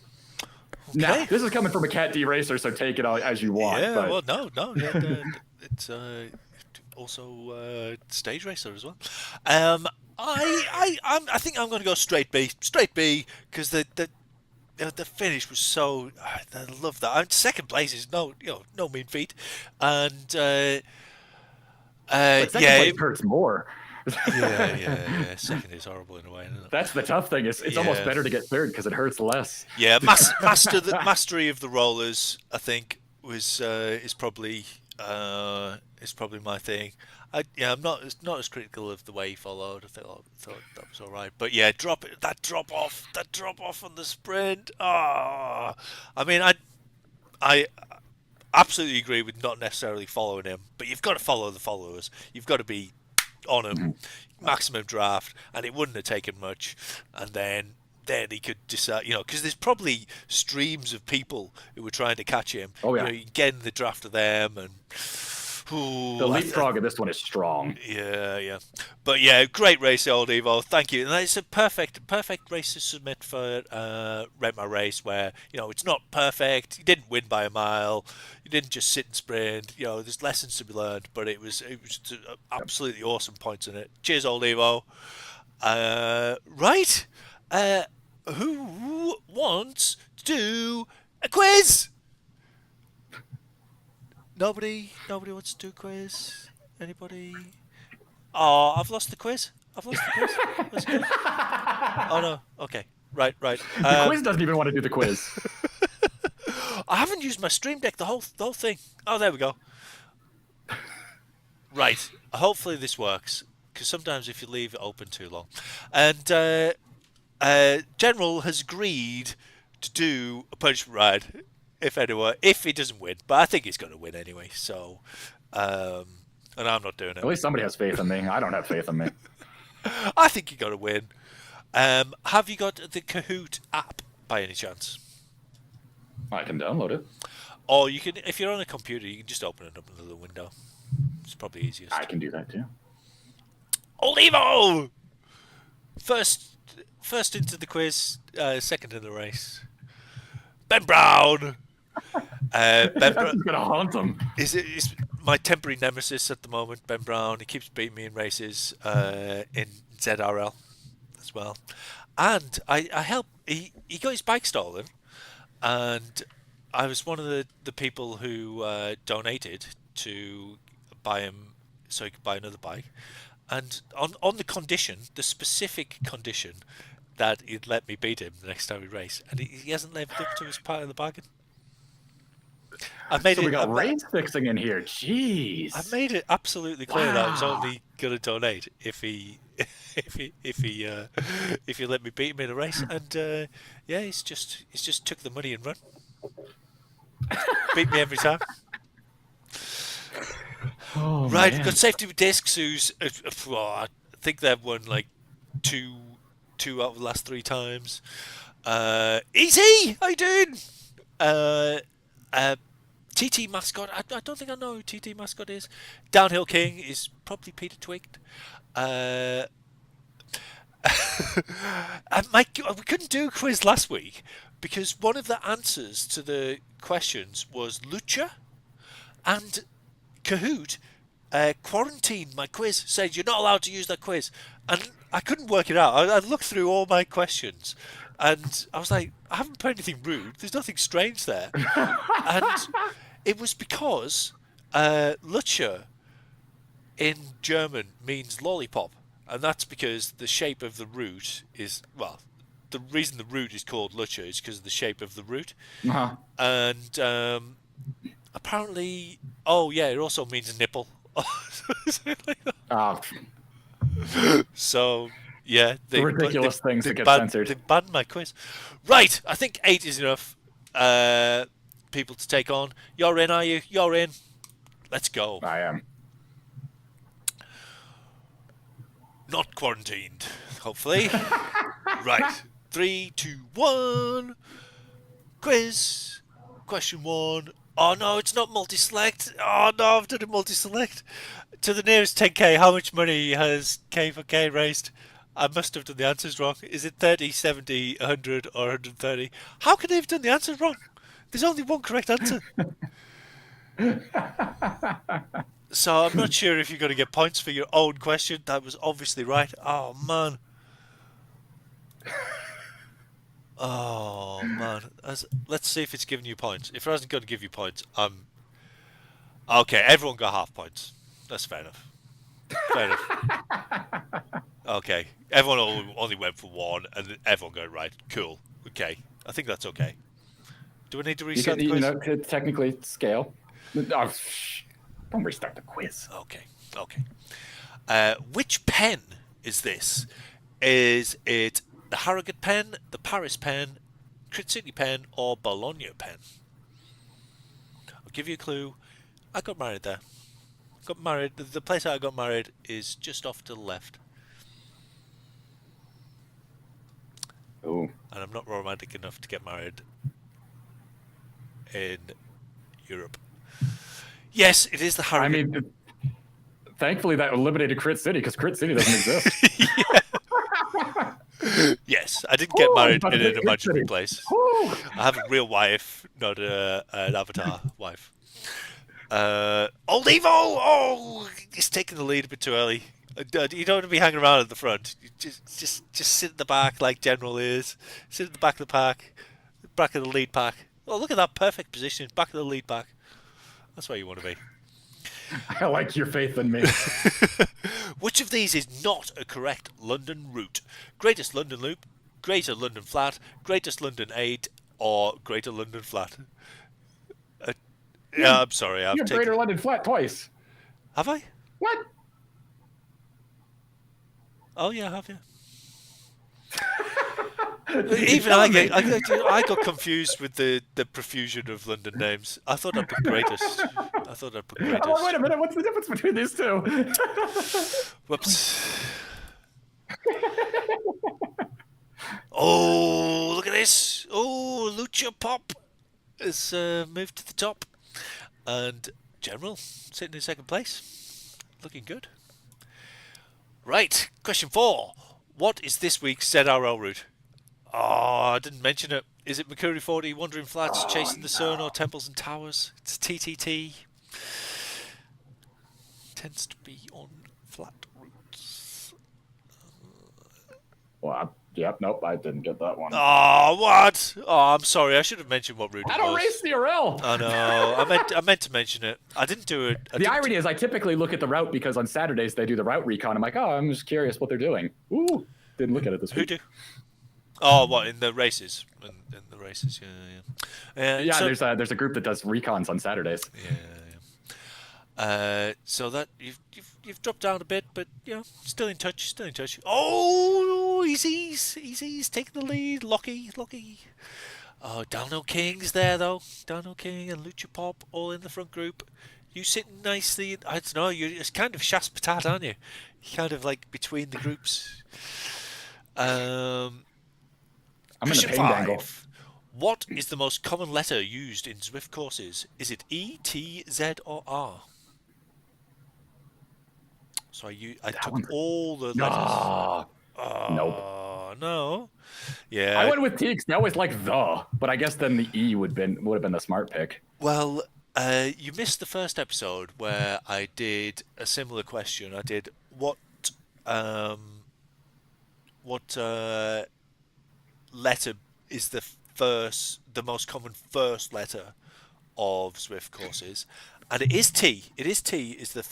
Okay. Now, this is coming from a Cat D racer, so take it as you want. Yeah, but... well, no. It's also stage racer as well. I think I'm going to go straight B, because the finish was so. I love that. Second place is no mean feat, and second place hurts more. yeah. Second is horrible in a way, isn't it? That's the tough thing. It's almost better to get third because it hurts less. Yeah, mastery of the rollers, I think, is probably my thing. I'm not as critical of the way he followed. I thought that was all right. But yeah, that drop off on the sprint. Oh, I mean, I absolutely agree with not necessarily following him, but you've got to follow the followers. You've got to be on him, maximum draft, and it wouldn't have taken much. And then he could decide, because there's probably streams of people who were trying to catch him. Oh yeah, you get in the draft of them and. The leapfrog of this one is strong. Yeah. But yeah, great race, old Evo. Thank you. And it's a perfect race to submit for Rate My Race, where it's not perfect. You didn't win by a mile. You didn't just sit and sprint. There's lessons to be learned, but it was absolutely awesome points in it. Cheers, old Evo. Right. Who wants to do a quiz? Nobody wants to do a quiz? Anybody? Oh, I've lost the quiz. Let's go. Oh no. Okay. Right. The quiz doesn't even want to do the quiz. I haven't used my Stream Deck the whole thing. Oh, there we go. Right. Hopefully this works, because sometimes if you leave it open too long, and General has agreed to do a punishment ride. If he doesn't win, but I think he's going to win anyway. So, And I'm not doing At it. least somebody has faith in me. I don't have faith in me. I think you got to win. Have you got the Kahoot app by any chance? I can download it. Or you can, if you're on a computer, you can just open it up in another window. It's probably easiest. I can do that too. Olivo! First into the quiz, second in the race. Ben Brown! Ben That's Brown gonna haunt him. is my temporary nemesis at the moment, Ben Brown. He keeps beating me in races in ZRL as well. And I helped, he got his bike stolen, and I was one of the people who donated to buy him so he could buy another bike. And on the condition, the specific condition, that he'd let me beat him the next time we race. And he hasn't lived up to his part of the bargain. We got race fixing in here. Jeez. I made it absolutely clear that I was only going to donate if he let me beat him in a race. And yeah, he's just took the money and run. Beat me every time. Oh, Right, man. we've got Safety with Discs, who's I think they've won like two out of the last 3 times. Easy, how you doing? TT Mascot, I don't think I know who TT Mascot is. Downhill King is probably Peter Twigged. Mike, we couldn't do a quiz last week because one of the answers to the questions was Lucha, and Kahoot quarantined my quiz, said you're not allowed to use that quiz, and I couldn't work it out. I looked through all my questions and I was like, I haven't put anything rude, there's nothing strange there. And it was because Lutscher in German means lollipop, and that's because the shape of the root is, well, the reason the root is called Lutscher is because of the shape of the root. Uh-huh. And apparently, oh yeah, it also means nipple. Oh, So yeah, the ridiculous things that get censored. They banned my quiz. Right, I think 8 is enough people to take on. You're in, are you? You're in. Let's go. I am. Not quarantined, hopefully. Right, 3, 2, 1. Quiz. Question 1. Oh no, it's not multi-select. Oh no, I've done a multi-select. To the nearest 10k, how much money has K4K raised? I must have done the answers wrong. Is it 30, 70, 100 or 130? How can they have done the answers wrong? There's only one correct answer. So I'm not sure if you're going to get points for your own question. That was obviously right. Oh man. Oh man. Let's see if it's giving you points. If it hasn't going to give you points, okay, everyone got half points. That's fair enough. Fair enough. Okay, everyone only went for 1, and everyone got it right. Cool. Okay, I think that's okay. Do we need to reset the quiz? Could technically scale. Oh, don't restart the quiz. Okay. Which pen is this? Is it the Harrogate pen, the Paris pen, Crit City pen, or Bologna pen? I'll give you a clue. I got married there. Got married. The place I got married is just off to the left. Oh. And I'm not romantic enough to get married in Europe. Yes, it is the Harrogate. I mean, thankfully that eliminated Crit City because Crit City doesn't exist. Yes, I didn't get married in an imaginary place. I have a real wife, not an avatar wife. Old Evo! Oh, he's taking the lead a bit too early. You don't want to be hanging around at the front. You just sit at the back like General is. Sit at the back of the pack, back of the lead pack. Oh, look at that perfect position, back of the lead pack. That's where you want to be. I like your faith in me. Which of these is not a correct London route? Greatest London Loop, Greater London Flat, Greatest London 8, or Greater London Flat? Yeah, I'm sorry. You've Greater London Flat twice. Have I? What? Oh yeah, I have you. Even I got confused with the profusion of London names. I thought I'd put greatest. Oh, wait a minute. What's the difference between these two? Whoops. Oh, look at this. Oh, Lucha Pop has moved to the top. And General sitting in second place. Looking good. Right, question 4. What is this week's ZRL route? Oh, I didn't mention it. Is it Mercury 40, Wandering Flats, Chasing the Sun, or Temples and Towers? It's TTT. Tends to be on flat routes. Well, yep, nope, I didn't get that one. Oh, what? Oh, I'm sorry. I should have mentioned what route it was. I don't race DRL. I know. I meant to mention it. I didn't do it. The irony is I typically look at the route because on Saturdays they do the route recon. I'm like, oh, I'm just curious what they're doing. Ooh, didn't look at it this week. Who do? Oh, what, in the races? In the races, yeah. So, there's a group that does recons on Saturdays. Yeah. So that you've dropped down a bit, but still in touch. Oh, Easy's taking the lead. Lucky. Oh, Downhill King's there though. Downhill King and Lucha Pop all in the front group. You sitting nicely. I don't know. You're just kind of shas patat, aren't you? You're kind of like between the groups. I'm in a Question pain dangle. 5. What is the most common letter used in Zwift courses? Is it E, T, Z, or R? So I took all the letters. Nope. No. Yeah. I went with T because I always like the, but I guess then the E would have been the smart pick. Well, you missed the first episode where I did a similar question. I did what letter is the most common first letter of Zwift courses, and it is T. It is T is the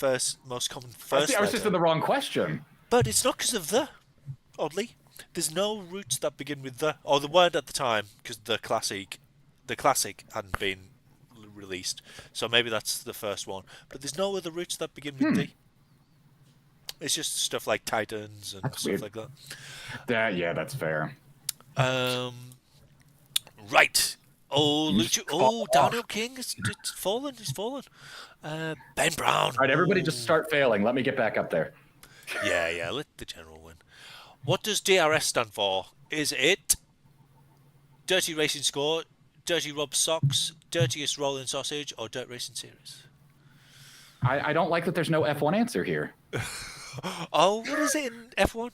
most common first I was letter. just in the wrong question. But it's not because of the. Oddly, there's no roots that begin with the, or the word at the time, because the classic hadn't been released. So maybe that's the first one. But there's no other roots that begin with D. It's just stuff like Titans and That's stuff weird. like that. Yeah, that's fair. Right. Oh, Lucha. Oh, Downhill King is fallen. He's fallen. Ben Brown. All right, everybody just start failing. Let me get back up there. Yeah. Let the general win. What does DRS stand for? Is it Dirty Racing Score, Dirty Rob Socks, Dirtiest Rolling Sausage, or Dirt Racing Series? I don't like that there's no F1 answer here. Oh, what is it in F1?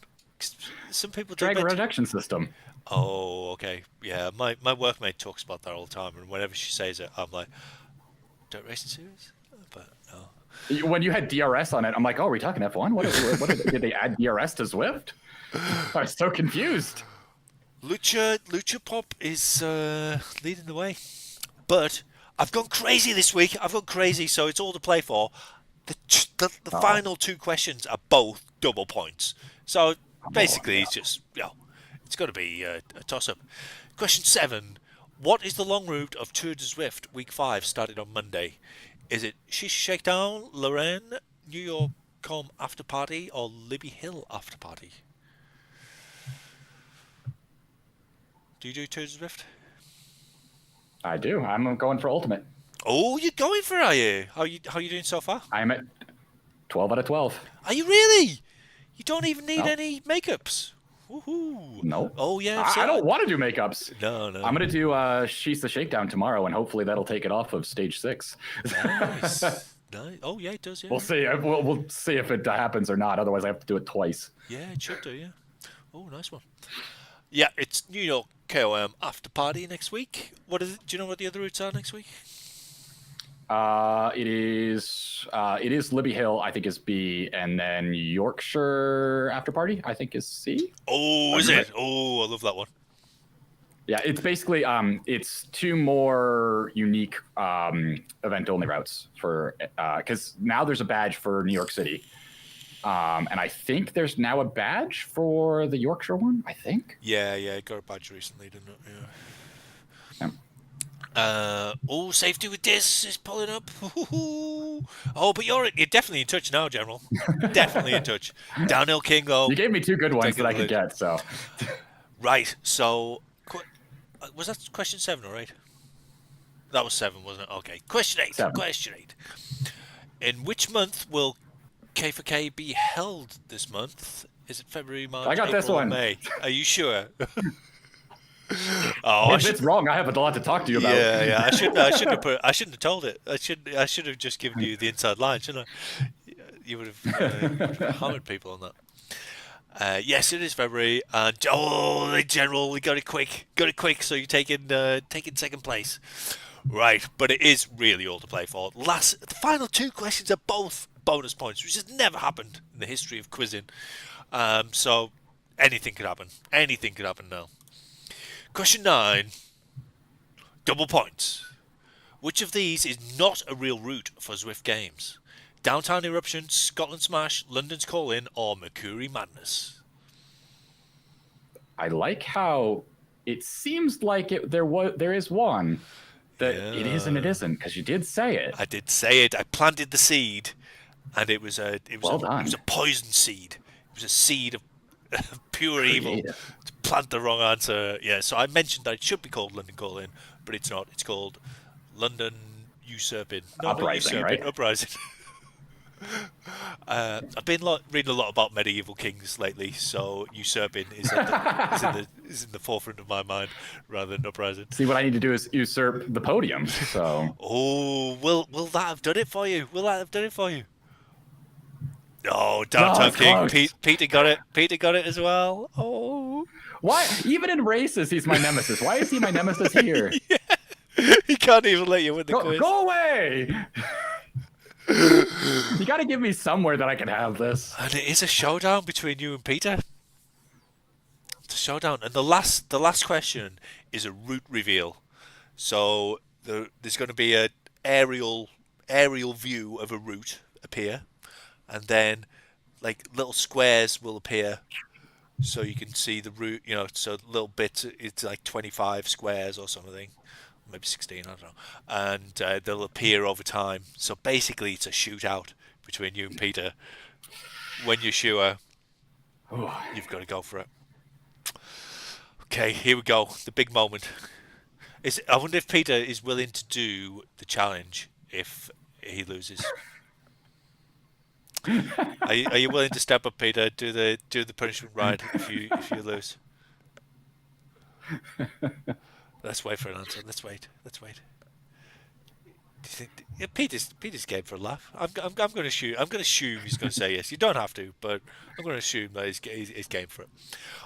Some people do Drag rejection system. Oh, okay. Yeah, my workmate talks about that all the time, and whenever she says it, I'm like, Dirt Racing Series? But no. When you had DRS on it, I'm like, oh, are we talking F1? What did they add DRS to Zwift? I was so confused. Lucha Pop is leading the way. But I've gone crazy this week. So it's all to play for. The final 2 questions are both double points. So basically, it's just, it's got to be a toss-up. Question 7. What is the long route of Tour de Zwift Week 5 starting on Monday? Is it Shisha Shakedown, Lorraine, New York Com After Party, or Libby Hill After Party? Do you do Tour de Zwift? I do. I'm going for ultimate. Oh, you're going for it, are you? How you doing so far? I'm at 12 out of 12. Are you really? You don't even need any makeups. Woohoo! No. Oh yeah. I don't want to do makeups. No. I'm gonna do She's the Shakedown tomorrow, and hopefully that'll take it off of stage 6. Nice. Nice. Oh yeah, it does. Yeah. We'll see. We'll see if it happens or not. Otherwise, I have to do it twice. Yeah, it should do. Yeah. Oh, nice one. Yeah, it's New York KOM After Party next week. What is it? Do you know what the other routes are next week? It is Libby Hill, I think, is B, and then Yorkshire After Party, I think, is C. Oh, is it? Oh, I love that one. Yeah, it's basically it's 2 more unique event only routes for because now there's a badge for New York City, and I think there's now a badge for the Yorkshire one. I think. Yeah, it got a badge recently, didn't it? Yeah. Safety with this is pulling up. Oh, but you're definitely in touch now, General. Definitely in touch. Downhill King, though. You gave me 2 good ones that I could get, so. Right. So, was that question 7 or 8? That was 7, wasn't it? Okay. Question 8. 7. Question 8. In which month will K4K be held this month? Is it February, March, I got April, this or one. May? Are you sure? If it's wrong, I have a lot to talk to you about. Yeah. I shouldn't have told it. I should have just given you the inside line, shouldn't I? You would have hammered people on that. Yes, it is February, and in general, we got it quick. So you're taking second place. Right, but it is really all to play for. The final 2 questions are both bonus points, which has never happened in the history of quizzing. So anything could happen. Anything could happen now. Question 9. Double points. Which of these is not a real route for Zwift games? Downtown Eruption, Scotland Smash, London's Call-In, or Mercury Madness? I like how it seems like there is one that it is and it isn't, because you did say it. I did say it. I planted the seed, and it was a poison seed. It was a seed of pure evil to plant the wrong answer. Yeah, so I mentioned that it should be called London Call-In, but it's not. It's called London Usurping. Uprising, right? Uprising. I've been reading a lot about medieval kings lately, so usurping is in the forefront of my mind rather than uprising. See, what I need to do is usurp the podium. So. Will that have done it for you? Oh, Downtown King. Peter got it. Peter got it as well. Oh. Why? Even in races, he's my nemesis. Why is he my nemesis here? Yeah. He can't even let you win the quiz. Go away! You got to give me somewhere that I can have this. And it is a showdown between you and Peter. It's a showdown, and the last question is a route reveal. So there's going to be an aerial view of a route appear, and then like little squares will appear, so you can see the route. So little bits. It's like 25 squares or something. Maybe 16, I don't know, and they'll appear over time. So basically, it's a shootout between you and Peter. When you're sure, you've got to go for it. Okay, here we go. The big moment. I wonder if Peter is willing to do the challenge if he loses. Are you willing to step up, Peter? Do the punishment ride if you lose. Let's wait for an answer. Let's wait. Do you think Peter's game for a laugh? I'm going to assume. I'm going to assume he's going to say yes. You don't have to, but I'm going to assume that he's game for it.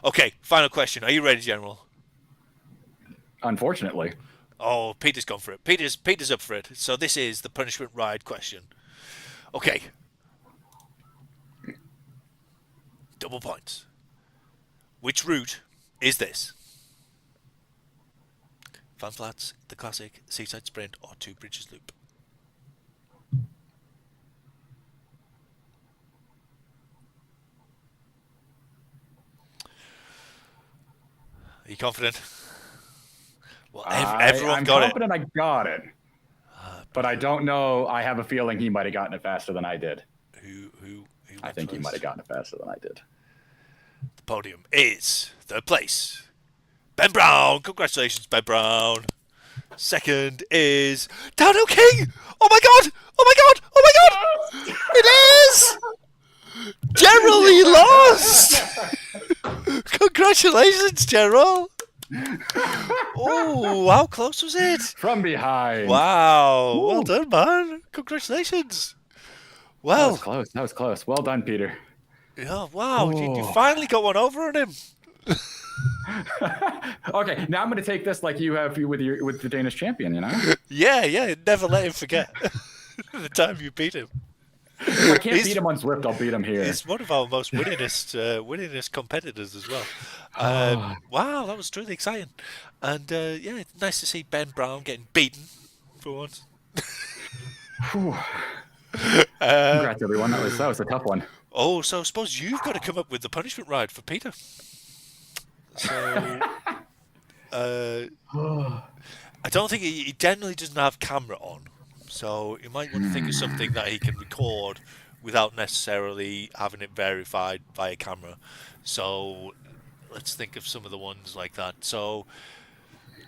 Okay, final question. Are you ready, General? Unfortunately. Oh, Peter's gone for it. Peter's up for it. So this is the punishment ride question. Okay. Double points. Which route is this? Van Flats, the Classic, Seaside Sprint, or Two Bridges Loop? Are you confident? Well, everyone got it. I'm confident I got it. But I don't know. I have a feeling he might have gotten it faster than I did. Who I think he might have gotten it faster than I did. The podium is third place. Ben Brown. Congratulations, Ben Brown. Second is Downhill King. Oh my god! It is! General, lost! Congratulations, General. Oh, how close was it? From behind. Wow. Ooh. Well done, man. Congratulations. Well, that was close. Well done, Peter. Yeah, wow. You finally got one over on him. Okay, now I'm going to take this like you have with the Danish champion, you know? Yeah. Never let him forget the time you beat him. If I can't beat him on Zwift, I'll beat him here. He's one of our most winningest competitors as well. Wow, that was truly exciting. And yeah, nice to see Ben Brown getting beaten for once. Congrats, everyone. That was a tough one. Oh, so I suppose you've got to come up with the punishment ride for Peter. So, I don't think he generally doesn't have camera on. So you might want to think of something that he can record without necessarily having it verified via camera. So let's think of some of the ones like that. So,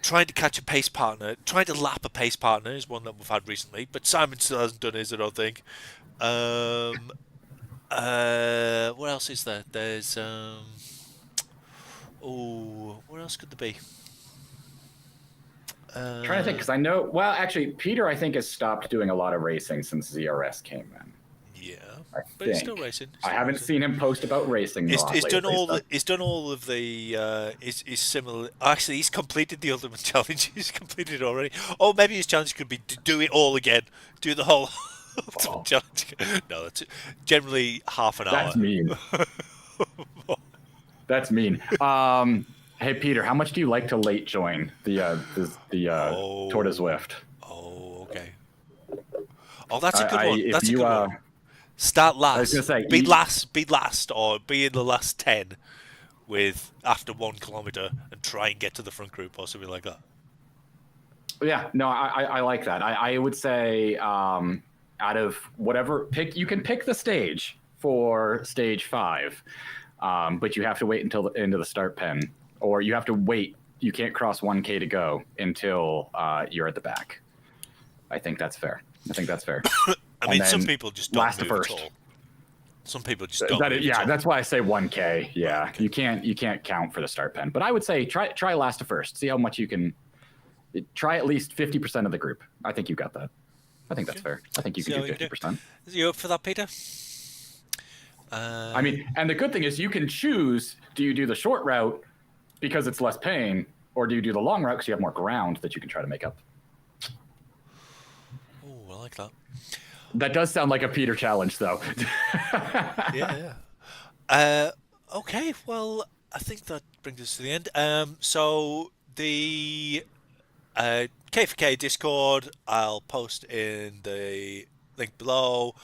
trying to catch a pace partner, trying to lap a pace partner is one that we've had recently, but Simon still hasn't done his, I don't think. What else is there? There's what else could there be? Trying to think, because I know. Well, actually, Peter, I think, has stopped doing a lot of racing since ZRS came in. Yeah, But he's still racing. I haven't seen him post about racing. He's done all of the. He's similar. Actually, he's completed the Ultimate Challenge. He's completed it already. Oh, maybe his challenge could be to do it all again. Do the whole Ultimate Challenge. No, that's generally half an hour. That's mean. That's mean. Hey Peter, how much do you like to late join the Tour de Zwift? Oh, okay. Oh, that's a good one. That's a you, good one. Start last. I was gonna say, be last, or be in the last 10 after 1 kilometer and try and get to the front group or something like that. Yeah, no, I like that. I would say out of whatever you can pick the stage for stage 5, but you have to wait until the end of the start pen, or you have to wait. You can't cross 1K to go until you're at the back. I think that's fair. I mean, some people just don't move first. at all. Some people just don't move at all. That's why I say 1K. Yeah, 1K. You can't count for the start pen. But I would say try last to first. See how much you can. Try at least 50% of the group. I think you got that. I think that's fair. I think you can do 50%. Is you up for that, Peter? I mean, and the good thing is you can choose, do you do the short route because it's less pain, or do you do the long route because you have more ground that you can try to make up? Oh, I like that. That does sound like a Peter challenge, though. Yeah. Okay, well, I think that brings us to the end. So the K4K Discord, I'll post in the link below.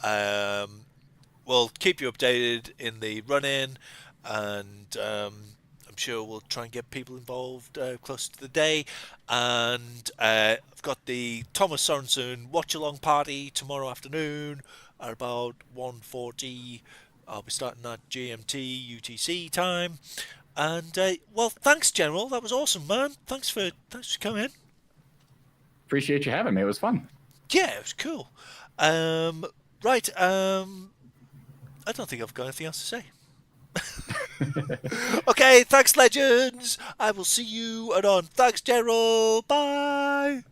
We'll keep you updated in the run-in, and I'm sure we'll try and get people involved close to the day. And I've got the Thomas Sorensen watch-along party tomorrow afternoon at about 1:40. I'll be starting at GMT UTC time. And well, thanks, General. That was awesome, man. Thanks for coming in. Appreciate you having me. It was fun. Yeah, it was cool. Right. I don't think I've got anything else to say. Okay, thanks, legends. I will see you anon. Thanks, General. Bye.